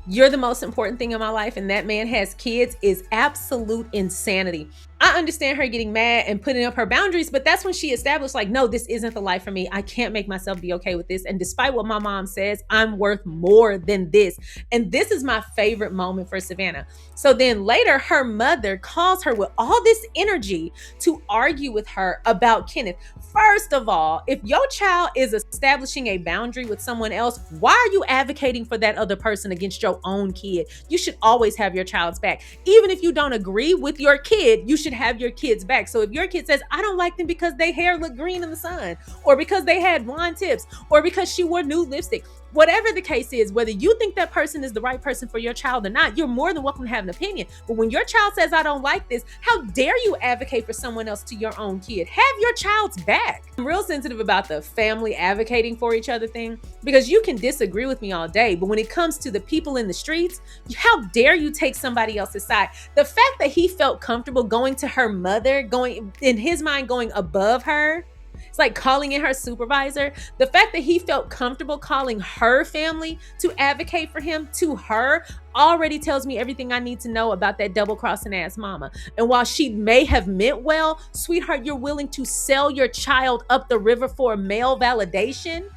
S9: you're the most important thing in my life and that man has kids is absolute insanity. I understand her getting mad and putting up her boundaries, but that's when she established, like, no, this isn't the life for me. I can't make myself be okay with this. And despite what my mom says, I'm worth more than this. And this is my favorite moment for Savannah. So then later, her mother calls her with all this energy to argue with her about Kenneth. First of all, if your child is establishing a boundary with someone else, why are you advocating for that other person against your own kid? You should always have your child's back. Even if you don't agree with your kid, you should have your kids back. So if your kid says, I don't like them because their hair looked green in the sun, or because they had blonde tips, or because she wore nude lipstick, whatever the case is, whether you think that person is the right person for your child or not, you're more than welcome to have an opinion. But when your child says, I don't like this, how dare you advocate for someone else to your own kid? Have your child's back. I'm real sensitive about the family advocating for each other thing, because you can disagree with me all day, but when it comes to the people in the streets, how dare you take somebody else's side? The fact that he felt comfortable going to her mother, going in his mind, going above her, it's like calling in her supervisor. The fact that he felt comfortable calling her family to advocate for him to her already tells me everything I need to know about that double-crossing ass mama. And while she may have meant well, sweetheart, you're willing to sell your child up the river for male validation?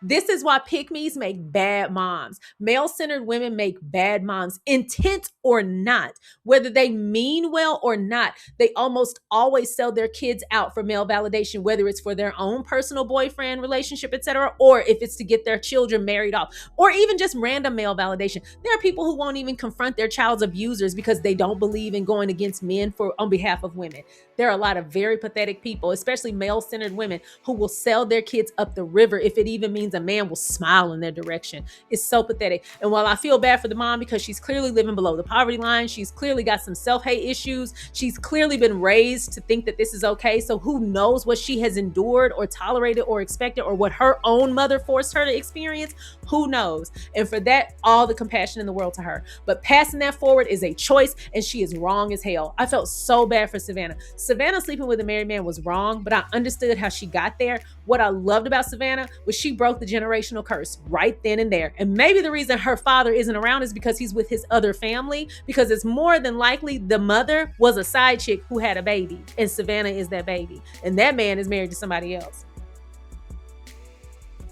S9: This is why pick-me's make bad moms. Male-centered women make bad moms, intent or not. Whether they mean well or not, they almost always sell their kids out for male validation, whether it's for their own personal boyfriend relationship, etc., or if it's to get their children married off, or even just random male validation. There are people who won't even confront their child's abusers because they don't believe in going against men on behalf of women. There are a lot of very pathetic people, especially male-centered women, who will sell their kids up the river if it even means a man will smile in their direction. It's so pathetic. And while I feel bad for the mom because she's clearly living below the poverty line, she's clearly got some self-hate issues, she's clearly been raised to think that this is okay. So who knows what she has endured or tolerated or expected, or what her own mother forced her to experience? Who knows? And for that, all the compassion in the world to her. But passing that forward is a choice, and she is wrong as hell. I felt so bad for Savannah. Savannah sleeping with a married man was wrong, but I understood how she got there. What I loved about Savannah was she broke the generational curse right then and there. And maybe the reason her father isn't around is because he's with his other family, because it's more than likely the mother was a side chick who had a baby, and Savannah is that baby. And that man is married to somebody else,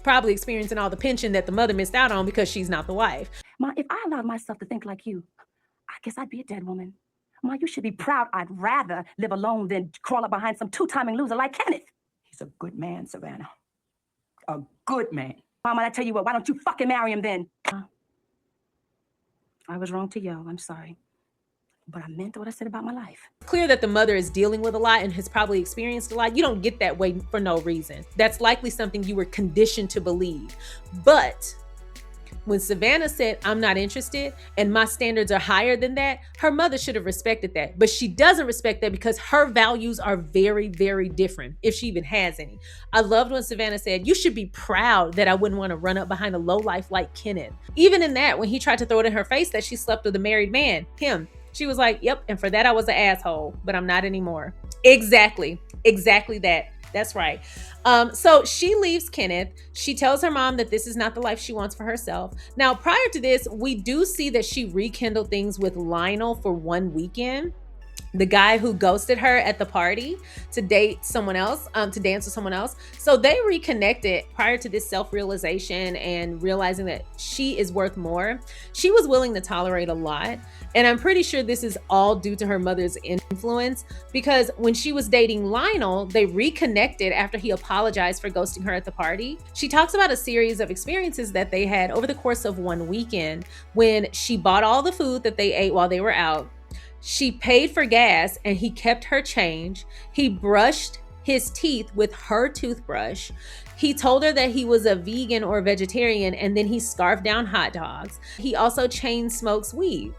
S9: probably experiencing all the pension that the mother missed out on because she's not the wife.
S8: Ma, if I allowed myself to think like you, I guess I'd be a dead woman. Ma, you should be proud. I'd rather live alone than crawl up behind some two-timing loser like Kenneth.
S5: He's a good man, Savannah. A good man.
S8: Mama, I tell you what, why don't you fucking marry him then? I was wrong to y'all. I'm sorry. But I meant what I said about my life.
S9: Clear that the mother is dealing with a lot and has probably experienced a lot. You don't get that way for no reason. That's likely something you were conditioned to believe. But when Savannah said, I'm not interested and my standards are higher than that, her mother should have respected that. But she doesn't respect that because her values are very, very different, if she even has any. I loved when Savannah said, you should be proud that I wouldn't want to run up behind a lowlife like Kenneth. Even in that, when he tried to throw it in her face that she slept with a married man, him, she was like, yep, and for that I was an asshole, but I'm not anymore. Exactly that. That's right. So she leaves Kenneth. She tells her mom that this is not the life she wants for herself. Now, prior to this, we do see that she rekindled things with Lionel for one weekend. The guy who ghosted her at the party to date someone else, to dance with someone else. So they reconnected prior to this self-realization and realizing that she is worth more. She was willing to tolerate a lot. And I'm pretty sure this is all due to her mother's influence, because when she was dating Lionel, they reconnected after he apologized for ghosting her at the party. She talks about a series of experiences that they had over the course of one weekend when she bought all the food that they ate while they were out. She paid for gas and he kept her change. He brushed his teeth with her toothbrush. He told her that he was a vegan or vegetarian, and then he scarfed down hot dogs. He also chain smokes weed.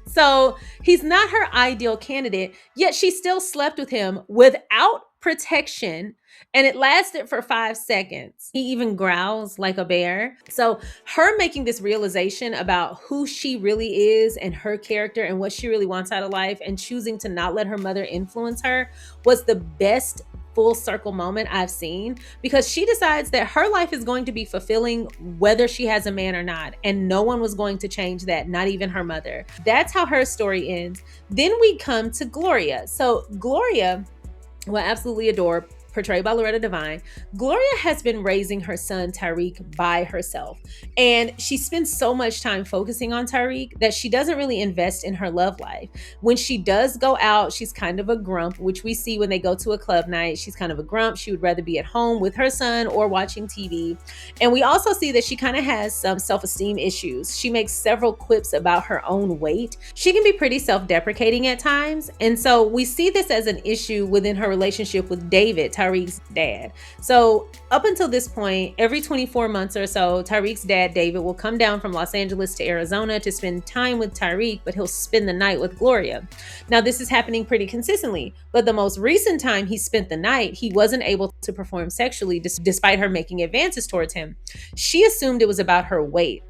S9: So he's not her ideal candidate, yet she still slept with him without protection, and it lasted for 5 seconds. He even growls like a bear. So her making this realization about who she really is and her character and what she really wants out of life, and choosing to not let her mother influence her, was the best full circle moment I've seen, because she decides that her life is going to be fulfilling whether she has a man or not, and no one was going to change that, not even her mother. That's how her story ends. Then we come to Gloria. So Gloria, who I absolutely adore, portrayed by Loretta Devine, Gloria has been raising her son Tariq by herself. And she spends so much time focusing on Tariq that she doesn't really invest in her love life. When she does go out, she's kind of a grump, which we see when they go to a club night. She's kind of a grump. She would rather be at home with her son or watching TV. And we also see that she kind of has some self-esteem issues. She makes several quips about her own weight. She can be pretty self-deprecating at times. And so we see this as an issue within her relationship with David, Tariq's dad. So up until this point, every 24 months or so, Tariq's dad, David, will come down from Los Angeles to Arizona to spend time with Tariq, but he'll spend the night with Gloria. Now, this is happening pretty consistently, but the most recent time he spent the night, he wasn't able to perform sexually despite her making advances towards him. She assumed it was about her weight.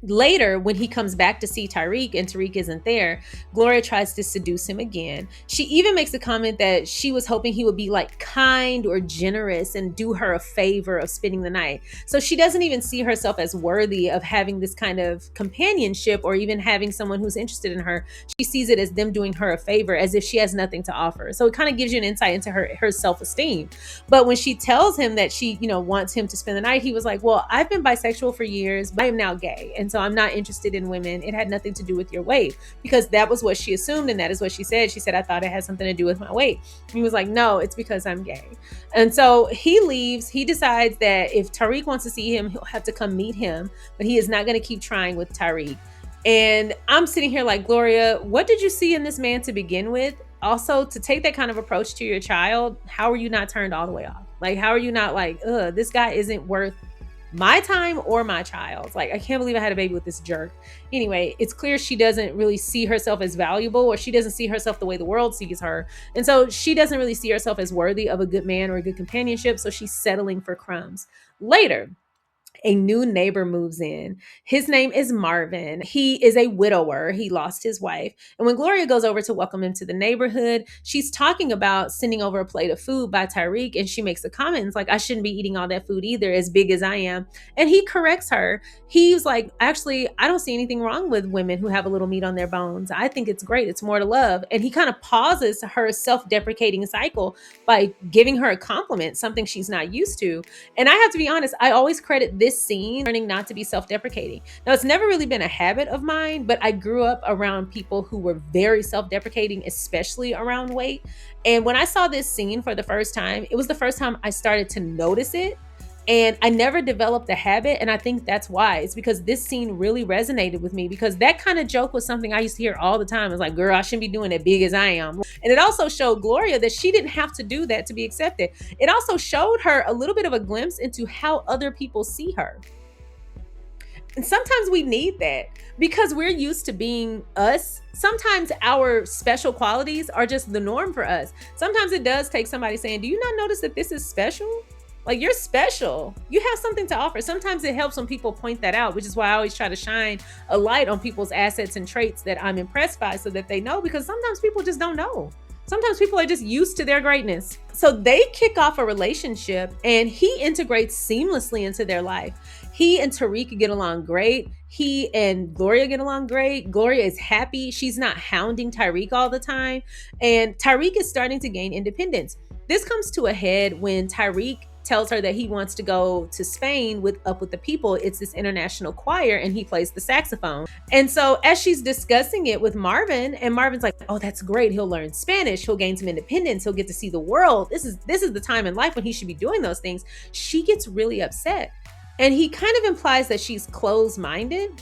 S9: Later, when he comes back to see Tariq and Tariq isn't there, Gloria tries to seduce him again. She even makes a comment that she was hoping he would be like kind or generous and do her a favor of spending the night. So she doesn't even see herself as worthy of having this kind of companionship or even having someone who's interested in her. She sees it as them doing her a favor, as if she has nothing to offer. So it kind of gives you an insight into her self-esteem. But when she tells him that she, wants him to spend the night, he was like, well, I've been bisexual for years, but I am now gay. And so I'm not interested in women. It had nothing to do with your weight, because that was what she assumed. And that is what she said. She said, I thought it had something to do with my weight. And he was like, no, it's because I'm gay. And so he leaves. He decides that if Tariq wants to see him, he'll have to come meet him, but he is not going to keep trying with Tariq. And I'm sitting here like, Gloria, what did you see in this man to begin with? Also, to take that kind of approach to your child, how are you not turned all the way off? Like, how are you not like, this guy isn't worth my time or my child's? Like, I can't believe I had a baby with this jerk. Anyway, it's clear she doesn't really see herself as valuable, or she doesn't see herself the way the world sees her. And so she doesn't really see herself as worthy of a good man or a good companionship. So she's settling for crumbs. Later, a new neighbor moves in. His name is Marvin. He is a widower. He lost his wife. And when Gloria goes over to welcome him to the neighborhood, she's talking about sending over a plate of food by Tariq. And she makes a comment like, I shouldn't be eating all that food either, as big as I am. And he corrects her. He's like, actually, I don't see anything wrong with women who have a little meat on their bones. I think it's great. It's more to love. And he kind of pauses her self-deprecating cycle by giving her a compliment, something she's not used to. And I have to be honest, I always credit this scene learning not to be self-deprecating. Now, it's never really been a habit of mine, but I grew up around people who were very self-deprecating, especially around weight. And when I saw this scene for the first time, it was the first time I started to notice it. And I never developed a habit. And I think that's why. It's because this scene really resonated with me, because that kind of joke was something I used to hear all the time. It's like, girl, I shouldn't be doing as big as I am. And it also showed Gloria that she didn't have to do that to be accepted. It also showed her a little bit of a glimpse into how other people see her. And sometimes we need that because we're used to being us. Sometimes our special qualities are just the norm for us. Sometimes it does take somebody saying, do you not notice that this is special? Like, you're special. You have something to offer. Sometimes it helps when people point that out, which is why I always try to shine a light on people's assets and traits that I'm impressed by so that they know, because sometimes people just don't know. Sometimes people are just used to their greatness. So they kick off a relationship and he integrates seamlessly into their life. He and Tariq get along great. He and Gloria get along great. Gloria is happy. She's not hounding Tariq all the time. And Tariq is starting to gain independence. This comes to a head when Tariq tells her that he wants to go to Spain with Up With the People. It's this international choir and he plays the saxophone. And so as she's discussing it with Marvin, and Marvin's like, oh, that's great. He'll learn Spanish. He'll gain some independence. He'll get to see the world. This is the time in life when he should be doing those things. She gets really upset. And he kind of implies that she's closed-minded.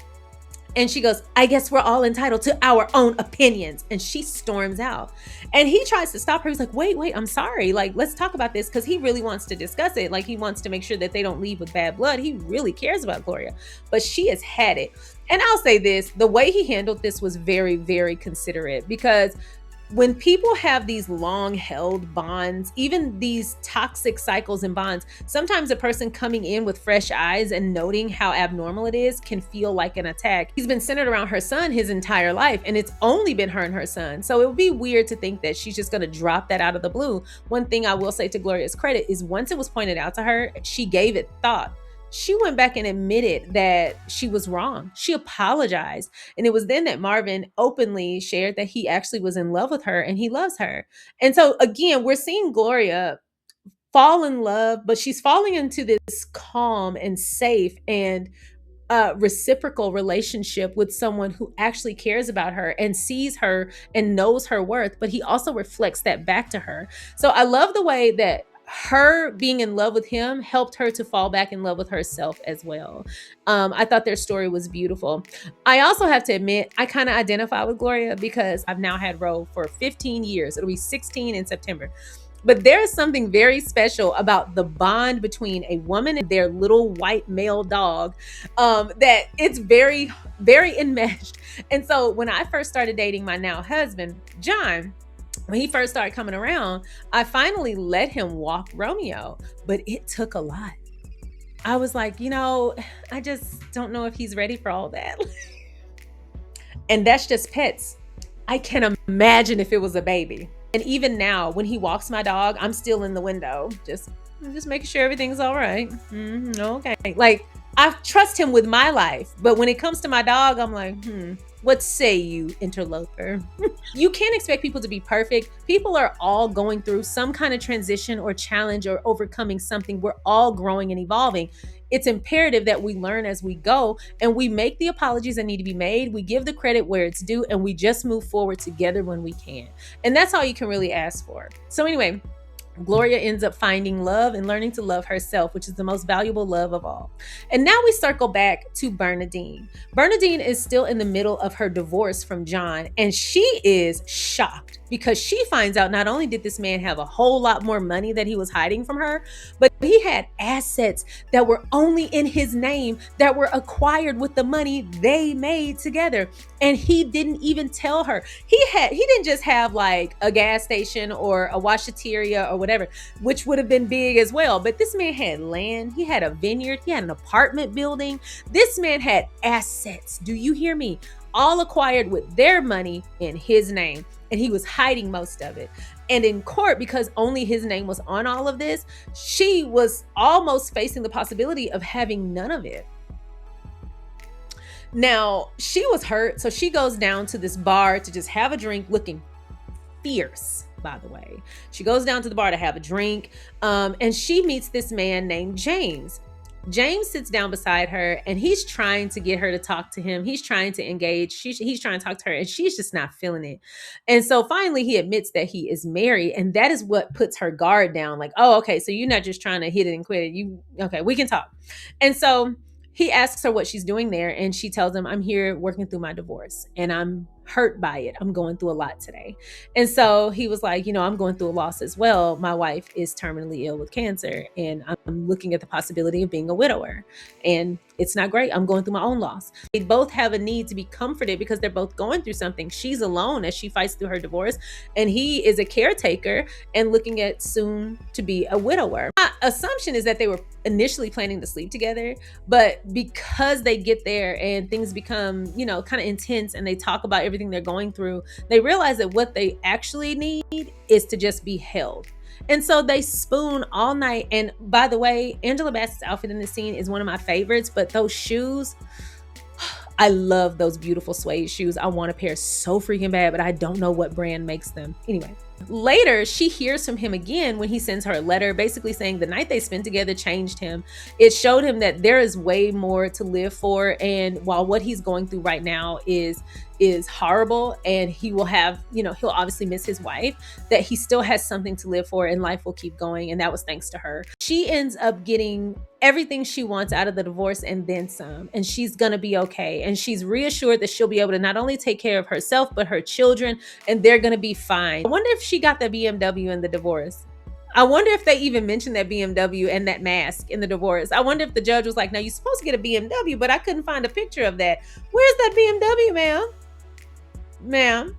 S9: And she goes, I guess we're all entitled to our own opinions. And she storms out. And he tries to stop her. He's like, wait, I'm sorry. Like, let's talk about this, because he really wants to discuss it. Like, he wants to make sure that they don't leave with bad blood. He really cares about Gloria. But she has had it. And I'll say this, the way he handled this was very, very considerate, because when people have these long held bonds, even these toxic cycles and bonds, sometimes a person coming in with fresh eyes and noting how abnormal it is can feel like an attack. He's been centered around her son his entire life, and it's only been her and her son. So it would be weird to think that she's just going to drop that out of the blue. One thing I will say to Gloria's credit is once it was pointed out to her, she gave it thought. She went back and admitted that she was wrong. She apologized. And it was then that Marvin openly shared that he actually was in love with her and he loves her. And so again, we're seeing Gloria fall in love, but she's falling into this calm and safe and reciprocal relationship with someone who actually cares about her and sees her and knows her worth, but he also reflects that back to her. So I love the way that her being in love with him helped her to fall back in love with herself as well. I thought their story was beautiful. I also have to admit, I kind of identify with Gloria because I've now had Ro for 15 years. It'll be 16 in September. But there is something very special about the bond between a woman and their little white male dog, that it's very, very enmeshed. And so when I first started dating my now husband, John, when he first started coming around, I finally let him walk Romeo, but it took a lot. I was like, I just don't know if he's ready for all that. And that's just pets. I can imagine if it was a baby. And even now, when he walks my dog, I'm still in the window, just making sure everything's all right. Okay. Like, I trust him with my life, but when it comes to my dog, I'm like, what say you, interloper? You can't expect people to be perfect. People are all going through some kind of transition or challenge or overcoming something. We're all growing and evolving. It's imperative that we learn as we go and we make the apologies that need to be made. We give the credit where it's due and we just move forward together when we can. And that's all you can really ask for. So anyway, Gloria ends up finding love and learning to love herself, which is the most valuable love of all. And now we circle back to Bernadine. Bernadine is still in the middle of her divorce from John, and she is shocked because she finds out not only did this man have a whole lot more money that he was hiding from her, but he had assets that were only in his name that were acquired with the money they made together. And he didn't even tell her. He didn't just have like a gas station or a washateria or whatever, which would have been big as well. But this man had land. He had a vineyard. He had an apartment building. This man had assets. Do you hear me? All acquired with their money in his name. And he was hiding most of it. And in court, because only his name was on all of this, she was almost facing the possibility of having none of it. Now, she was hurt, so she goes down to this bar to just have a drink, looking fierce, by the way. She goes down to the bar to have a drink, and she meets this man named James. James sits down beside her and he's trying to get her to talk to him. He's trying to engage. He's trying to talk to her and she's just not feeling it. And so finally he admits that he is married, and that is what puts her guard down. Like, oh, okay, so you're not just trying to hit it and quit it. Okay, we can talk. And so he asks her what she's doing there, and she tells him, I'm here working through my divorce and I'm hurt by it. I'm going through a lot today. And so he was like, I'm going through a loss as well. My wife is terminally ill with cancer and I'm looking at the possibility of being a widower. And it's not great. I'm going through my own loss. They both have a need to be comforted because they're both going through something. She's alone as she fights through her divorce, and he is a caretaker and looking at soon to be a widower. My assumption is that they were initially planning to sleep together, but because they get there and things become, kind of intense and they talk about everything they're going through, they realize that what they actually need is to just be held. And so they spoon all night. And by the way, Angela Bassett's outfit in this scene is one of my favorites, but those shoes, I love those beautiful suede shoes. I want a pair so freaking bad, but I don't know what brand makes them. Anyway, later she hears from him again when he sends her a letter basically saying the night they spent together changed him. It showed him that there is way more to live for, and while what he's going through right now is horrible and he will have, he'll obviously miss his wife, that he still has something to live for and life will keep going. And that was thanks to her. She ends up getting everything she wants out of the divorce and then some, and she's gonna be okay. And she's reassured that she'll be able to not only take care of herself, but her children, and they're gonna be fine. I wonder if she got that BMW in the divorce. I wonder if they even mentioned that BMW and that mask in the divorce. I wonder if the judge was like, now you're supposed to get a BMW, but I couldn't find a picture of that. Where's that BMW, ma'am?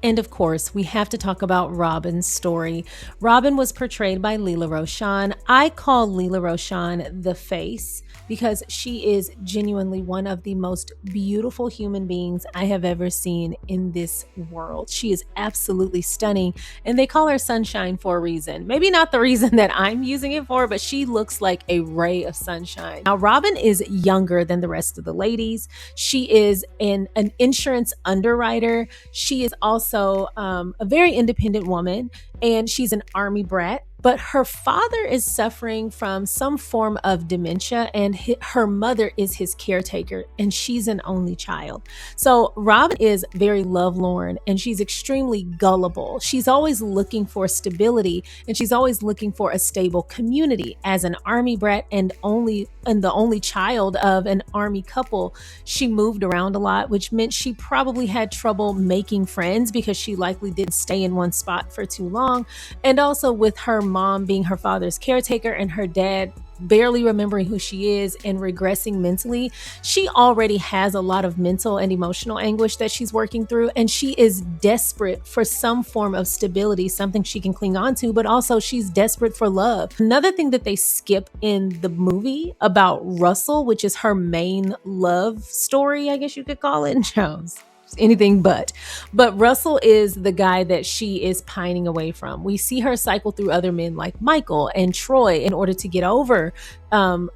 S9: And of course, we have to talk about Robin's story. Robin was portrayed by Lela Rochon. I call Lela Rochon the face because she is genuinely one of the most beautiful human beings I have ever seen in this world. She is absolutely stunning, and they call her Sunshine for a reason. Maybe not the reason that I'm using it for, but she looks like a ray of sunshine. Now, Robin is younger than the rest of the ladies. She is an insurance underwriter. She is also a very independent woman, and she's an Army brat. But her father is suffering from some form of dementia, and her mother is his caretaker, and she's an only child. So Robin is very lovelorn, and she's extremely gullible. She's always looking for stability, and she's always looking for a stable community. As an Army brat and the only child of an Army couple, she moved around a lot, which meant she probably had trouble making friends because she likely didn't stay in one spot for too long. And also with her mom being her father's caretaker and her dad barely remembering who she is and regressing mentally, she already has a lot of mental and emotional anguish that she's working through, and she is desperate for some form of stability, something she can cling on to, but also she's desperate for love. Another thing that they skip in the movie about Russell, which is her main love story, I guess you could call it, Jones. Anything but Russell is the guy that she is pining away from. We see her cycle through other men like Michael and Troy in order to get over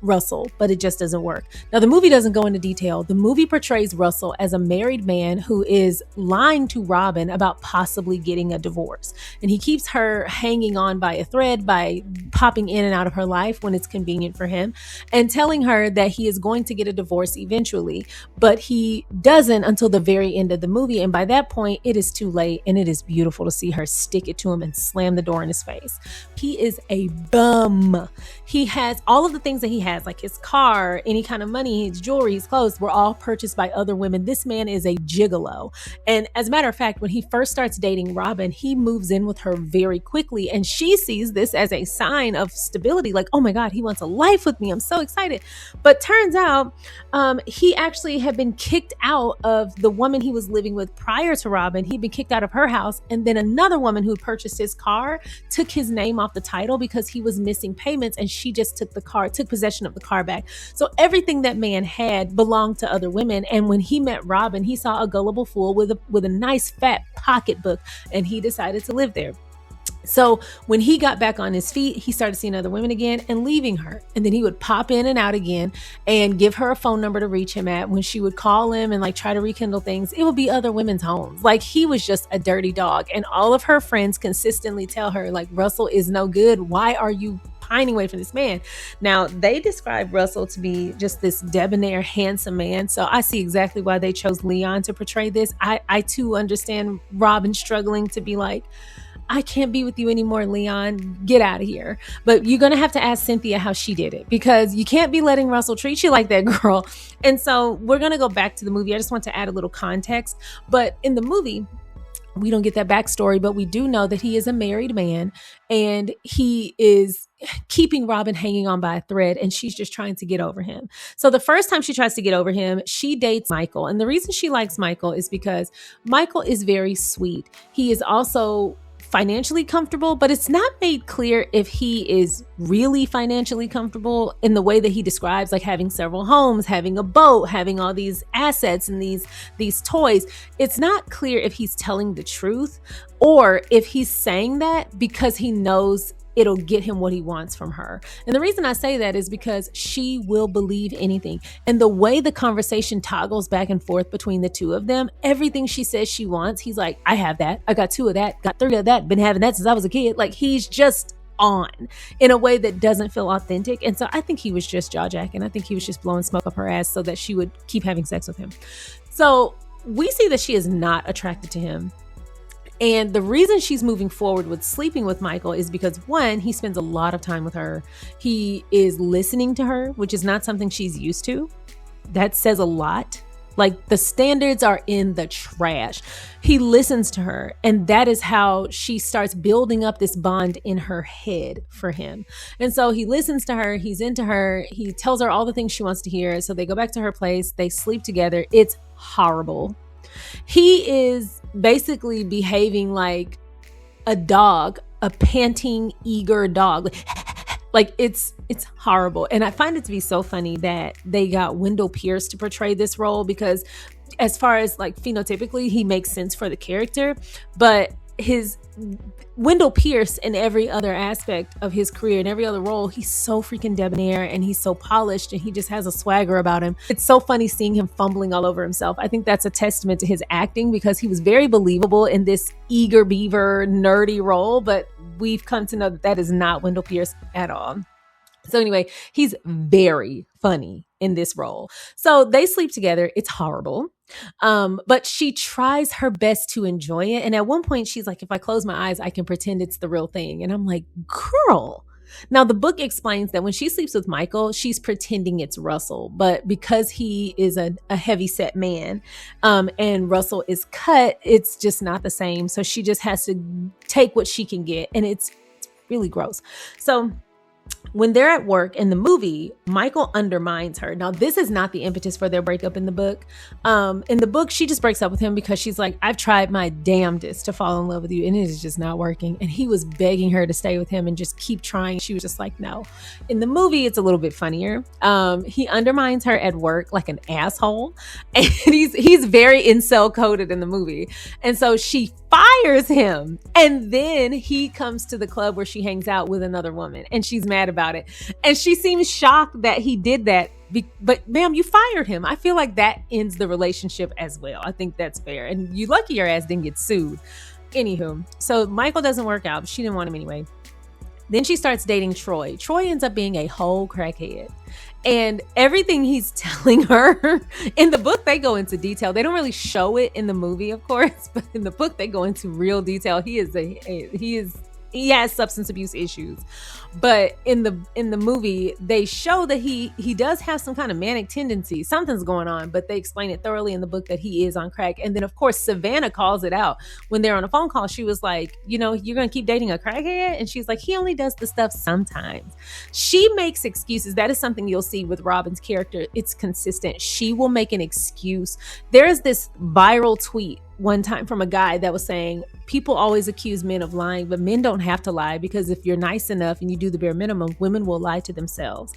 S9: Russell, but it just doesn't work. Now, the movie doesn't go into detail. The movie portrays Russell as a married man who is lying to Robin about possibly getting a divorce, and he keeps her hanging on by a thread by popping in and out of her life when it's convenient for him and telling her that he is going to get a divorce eventually, but he doesn't until the very end of the movie. And by that point, it is too late, and it is beautiful to see her stick it to him and slam the door in his face. He is a bum. He has all of the things that he has, like his car, any kind of money, his jewelry, his clothes, were all purchased by other women. This man is a gigolo. And as a matter of fact, when he first starts dating Robin, he moves in with her very quickly, and she sees this as a sign of stability, like, oh my God, he wants a life with me. I'm so excited. But turns out he actually had been kicked out of the woman he was living with prior to Robin. He'd been kicked out of her house, and then another woman who purchased his car took his name off the title because he was missing payments, and she just took possession of the car back. So everything that man had belonged to other women. And when he met Robin, he saw a gullible fool with a nice fat pocketbook, and he decided to live there. So when he got back on his feet, he started seeing other women again and leaving her. And then he would pop in and out again and give her a phone number to reach him at. When she would call him and like try to rekindle things, it would be other women's homes. Like, he was just a dirty dog. And all of her friends consistently tell her, like, Russell is no good. Why are you pining away from this man. Now, they describe Russell to be just this debonair, handsome man. So I see exactly why they chose Leon to portray this. I too understand Robin struggling to be like, I can't be with you anymore, Leon. Get out of here. But you're going to have to ask Cynthia how she did it, because you can't be letting Russell treat you like that, girl. And so we're going to go back to the movie. I just want to add a little context. But in the movie, we don't get that backstory, but we do know that he is a married man and he is keeping Robin hanging on by a thread, and she's just trying to get over him. So the first time she tries to get over him, she dates Michael. And the reason she likes Michael is because Michael is very sweet. He is also financially comfortable, but it's not made clear if he is really financially comfortable in the way that he describes, like having several homes, having a boat, having all these assets and these toys. It's not clear if he's telling the truth or if he's saying that because he knows it'll get him what he wants from her. And the reason I say that is because she will believe anything. And the way the conversation toggles back and forth between the two of them, everything she says she wants, he's like, I have that. I got 2 of that, got 3 of that, been having that since I was a kid. Like, he's just on in a way that doesn't feel authentic. And so I think he was just jaw jacking. I think he was just blowing smoke up her ass so that she would keep having sex with him. So we see that she is not attracted to him. And the reason she's moving forward with sleeping with Michael is because, one, he spends a lot of time with her. He is listening to her, which is not something she's used to. That says a lot. Like, the standards are in the trash. He listens to her, and that is how she starts building up this bond in her head for him. And so he listens to her, he's into her, he tells her all the things she wants to hear. So they go back to her place, they sleep together. It's horrible. He is basically behaving like a dog, a panting, eager dog. Like, it's horrible. And I find it to be so funny that they got Wendell Pierce to portray this role, because as far as like phenotypically, he makes sense for the character, but his Wendell Pierce in every other aspect of his career, in every other role, he's so freaking debonair and he's so polished and he just has a swagger about him. It's so funny seeing him fumbling all over himself. I think that's a testament to his acting, because he was very believable in this eager beaver, nerdy role, but we've come to know that that is not Wendell Pierce at all. So anyway, he's very funny in this role. So they sleep together. It's horrible. But she tries her best to enjoy it. And at one point she's like, if I close my eyes, I can pretend it's the real thing. And I'm like, girl. Now the book explains that when she sleeps with Michael, she's pretending it's Russell, but because he is a heavy set man, and Russell is cut, it's just not the same. So she just has to take what she can get. And it's really gross. So when they're at work in the movie, Michael undermines her. Now, this is not the impetus for their breakup in the book. In the book, she just breaks up with him because she's like, I've tried my damnedest to fall in love with you, and it is just not working. And he was begging her to stay with him and just keep trying. She was just like, no. In the movie, it's a little bit funnier. He undermines her at work like an asshole. And he's very incel coded in the movie. And so she fires him. And then he comes to the club where she hangs out with another woman, and she's mad about it. And she seems shocked that he did that. But ma'am, you fired him. I feel like that ends the relationship as well. I think that's fair. And you lucky your ass didn't get sued. Anywho, so Michael doesn't work out. She didn't want him anyway. Then she starts dating Troy. Troy ends up being a whole crackhead. And everything he's telling her in the book, they go into detail. They don't really show it in the movie, of course, but in the book, they go into real detail. He has substance abuse issues. But in the movie, they show that he does have some kind of manic tendency. Something's going on, but they explain it thoroughly in the book that he is on crack. And then, of course, Savannah calls it out. When they're on a phone call, she was like, you know, you're going to keep dating a crackhead? And she's like, he only does the stuff sometimes. She makes excuses. That is something you'll see with Robin's character. It's consistent. She will make an excuse. There's this viral tweet one time from a guy that was saying, people always accuse men of lying, but men don't have to lie, because if you're nice enough and you do the bare minimum, women will lie to themselves.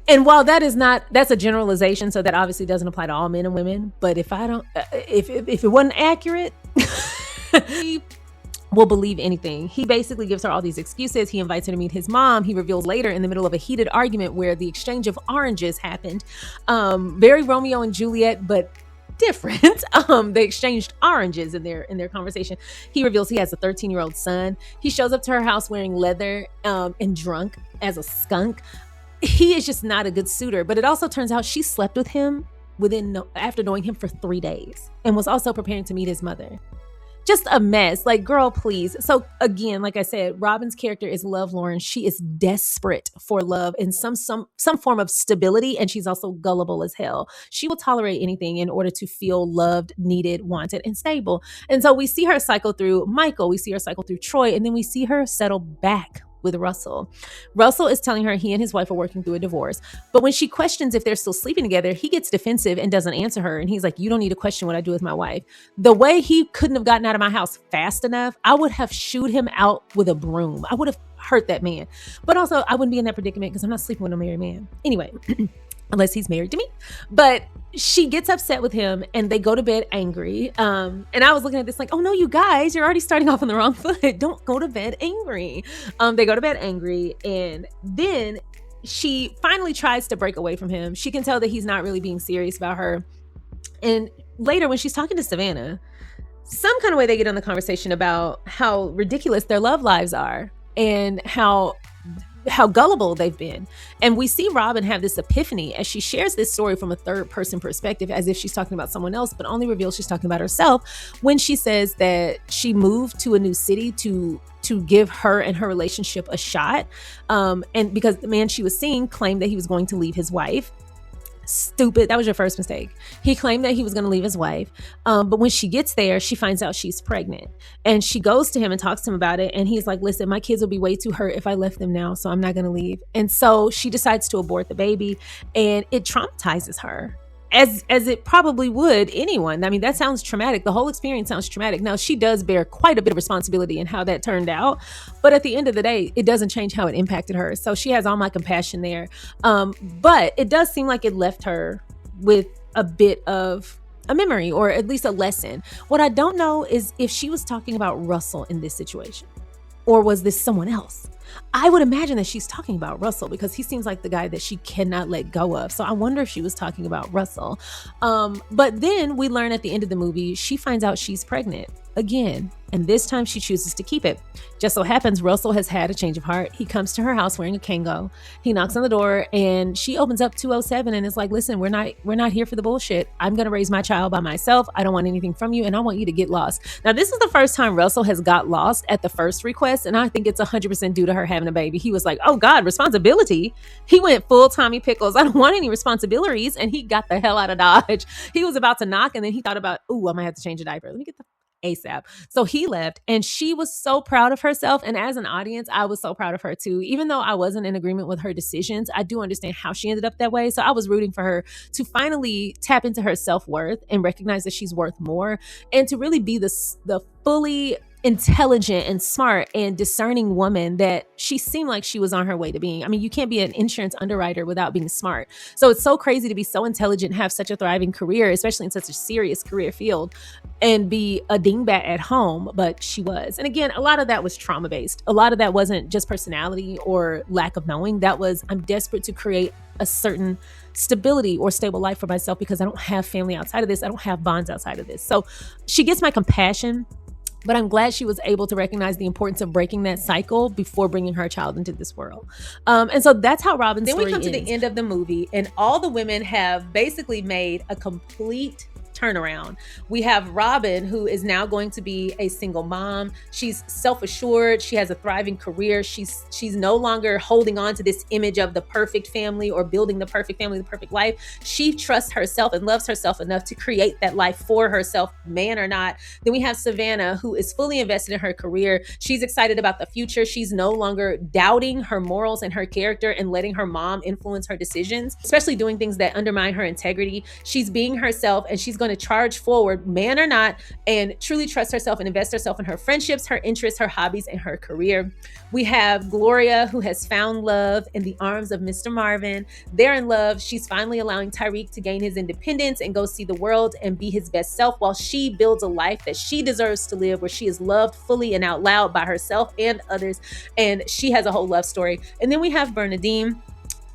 S9: And while that's a generalization, so that obviously doesn't apply to all men and women, but if it wasn't accurate, he will believe anything. He basically gives her all these excuses. He invites her to meet his mom. He reveals later in the middle of a heated argument where the exchange of oranges happened. Very Romeo and Juliet, but different. They exchanged oranges in their conversation. He reveals he has a 13-year-old son. He shows up to her house wearing leather and drunk as a skunk. He is just not a good suitor. But it also turns out she slept with him after knowing him for 3 days and was also preparing to meet his mother. Just a mess. Like, girl, please. So again, like I said, Robin's character is Love Lauren. She is desperate for love and some form of stability, and she's also gullible as hell. She will tolerate anything in order to feel loved, needed, wanted, and stable. And so we see her cycle through Michael, we see her cycle through Troy, and then we see her settle back with Russell. Russell is telling her he and his wife are working through a divorce. But when she questions if they're still sleeping together, he gets defensive and doesn't answer her. And he's like, you don't need to question what I do with my wife. The way he couldn't have gotten out of my house fast enough, I would have shooed him out with a broom. I would have hurt that man. But also, I wouldn't be in that predicament because I'm not sleeping with a married man. Anyway, unless he's married to me. But she gets upset with him and they go to bed angry. And I was looking at this like, oh no, you guys, you're already starting off on the wrong foot. Don't go to bed angry. They go to bed angry, and then she finally tries to break away from him. She can tell that he's not really being serious about her. And later when she's talking to Savannah, some kind of way they get on the conversation about how ridiculous their love lives are and how gullible they've been. And we see Robin have this epiphany as she shares this story from a third person perspective, as if she's talking about someone else, but only reveals she's talking about herself when she says that she moved to a new city to give her and her relationship a shot. And because the man she was seeing claimed that he was going to leave his wife. Stupid. That was your first mistake. He claimed that he was going to leave his wife. But when she gets there, she finds out she's pregnant. And she goes to him and talks to him about it. And he's like, listen, my kids will be way too hurt if I left them now. So I'm not going to leave. And so she decides to abort the baby. And it traumatizes her. As it probably would anyone. I mean, that sounds traumatic. The whole experience sounds traumatic. Now, she does bear quite a bit of responsibility in how that turned out. But at the end of the day, it doesn't change how it impacted her. So she has all my compassion there. But it does seem like it left her with a bit of a memory, or at least a lesson. What I don't know is if she was talking about Russell in this situation, or was this someone else? I would imagine that she's talking about Russell because he seems like the guy that she cannot let go of. So I wonder if she was talking about Russell. But then we learn at the end of the movie, she finds out she's pregnant again. And this time she chooses to keep it. Just so happens Russell has had a change of heart. He comes to her house wearing a Kango. He knocks on the door and she opens up 207 and is like, listen, we're not here for the bullshit. I'm going to raise my child by myself. I don't want anything from you and I want you to get lost. Now, this is the first time Russell has got lost at the first request. And I think it's 100% due to her having a baby. He was like, oh God, responsibility. He went full Tommy Pickles. I don't want any responsibilities. And he got the hell out of Dodge. He was about to knock and then he thought about, ooh, I might have to change a diaper. Let me get the ASAP. So he left and she was so proud of herself. And as an audience, I was so proud of her too. Even though I wasn't in agreement with her decisions, I do understand how she ended up that way. So I was rooting for her to finally tap into her self-worth and recognize that she's worth more and to really be the fully intelligent and smart and discerning woman that she seemed like she was on her way to being. I mean, you can't be an insurance underwriter without being smart. So it's so crazy to be so intelligent, have such a thriving career, especially in such a serious career field, and be a dingbat at home, but she was. And again, a lot of that was trauma-based. A lot of that wasn't just personality or lack of knowing. That was, I'm desperate to create a certain stability or stable life for myself because I don't have family outside of this. I don't have bonds outside of this. So she gets my compassion. But I'm glad she was able to recognize the importance of breaking that cycle before bringing her child into this world. And so that's how Robin's story ends. Then we come to the end of the movie, and all the women have basically made a complete turnaround. We have Robin, who is now going to be a single mom. She's self-assured. She has a thriving career. She's no longer holding on to this image of the perfect family or building the perfect family, the perfect life. She trusts herself and loves herself enough to create that life for herself, man or not. Then we have Savannah, who is fully invested in her career. She's excited about the future. She's no longer doubting her morals and her character and letting her mom influence her decisions, especially doing things that undermine her integrity. She's being herself and she's going to charge forward, man or not, and truly trust herself and invest herself in her friendships, her interests, her hobbies, and her career. We have Gloria, who has found love in the arms of Mr. Marvin. They're in love. She's finally allowing Tyreek to gain his independence and go see the world and be his best self while she builds a life that she deserves to live, where she is loved fully and out loud by herself and others. And she has a whole love story. And then we have Bernadine,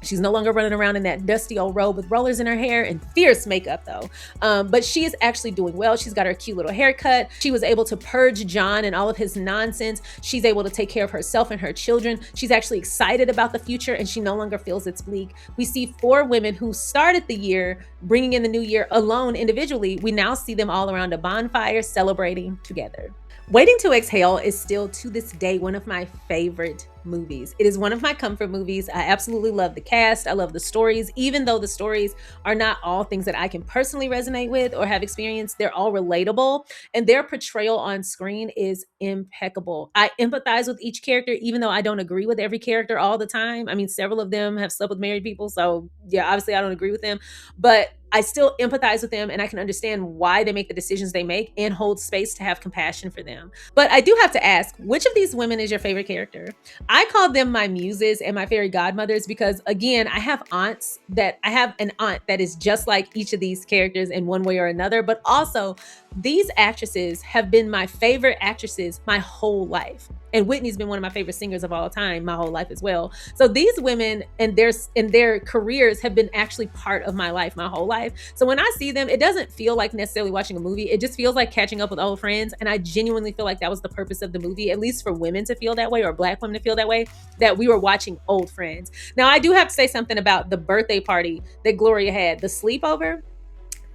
S9: She's no longer running around in that dusty old robe with rollers in her hair and fierce makeup though. But she is actually doing well. She's got her cute little haircut. She was able to purge John and all of his nonsense. She's able to take care of herself and her children. She's actually excited about the future and she no longer feels it's bleak. We see 4 women who started the year bringing in the new year alone individually. We now see them all around a bonfire celebrating together. Waiting to Exhale is still to this day one of my favorite movies. It is one of my comfort movies. I absolutely love the cast. I love the stories. Even though the stories are not all things that I can personally resonate with or have experienced, they're all relatable and their portrayal on screen is impeccable. I empathize with each character, even though I don't agree with every character all the time. I mean, several of them have slept with married people. So yeah, obviously I don't agree with them, but I still empathize with them and I can understand why they make the decisions they make and hold space to have compassion for them. But I do have to ask, which of these women is your favorite character? I call them my muses and my fairy godmothers because again, I have an aunt that is just like each of these characters in one way or another, but also these actresses have been my favorite actresses my whole life. And Whitney's been one of my favorite singers of all time my whole life as well. So these women and their careers have been actually part of my life my whole life. So when I see them, it doesn't feel like necessarily watching a movie. It just feels like catching up with old friends. And I genuinely feel like that was the purpose of the movie, at least for women to feel that way or Black women to feel that way, that we were watching old friends. Now, I do have to say something about the birthday party that Gloria had, the sleepover.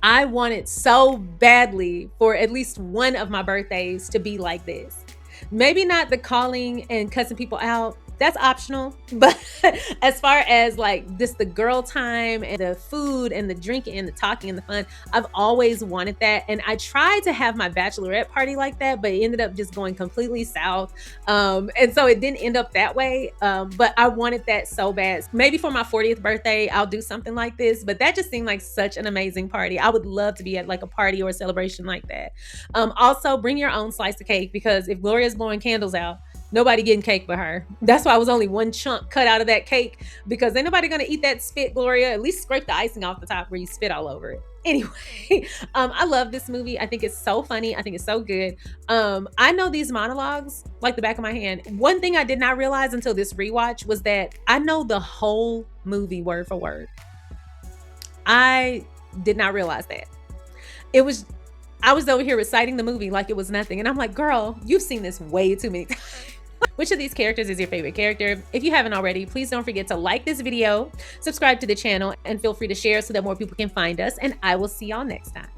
S9: I wanted so badly for at least one of my birthdays to be like this. Maybe not the calling and cussing people out. That's optional. But as far as like just the girl time and the food and the drinking and the talking and the fun, I've always wanted that. And I tried to have my bachelorette party like that, but it ended up just going completely south. And so it didn't end up that way. But I wanted that so bad. Maybe for my 40th birthday, I'll do something like this, but that just seemed like such an amazing party. I would love to be at like a party or a celebration like that. Also bring your own slice of cake because if Gloria's blowing candles out, nobody getting cake but her. That's why I was only one chunk cut out of that cake because ain't nobody gonna eat that spit, Gloria. At least scrape the icing off the top where you spit all over it. Anyway, I love this movie. I think it's so funny. I think it's so good. I know these monologues like the back of my hand. One thing I did not realize until this rewatch was that I know the whole movie word for word. I did not realize that. I was over here reciting the movie like it was nothing. And I'm like, girl, you've seen this way too many times. Which of these characters is your favorite character? If you haven't already, please don't forget to like this video, subscribe to the channel, and feel free to share so that more people can find us. And I will see y'all next time.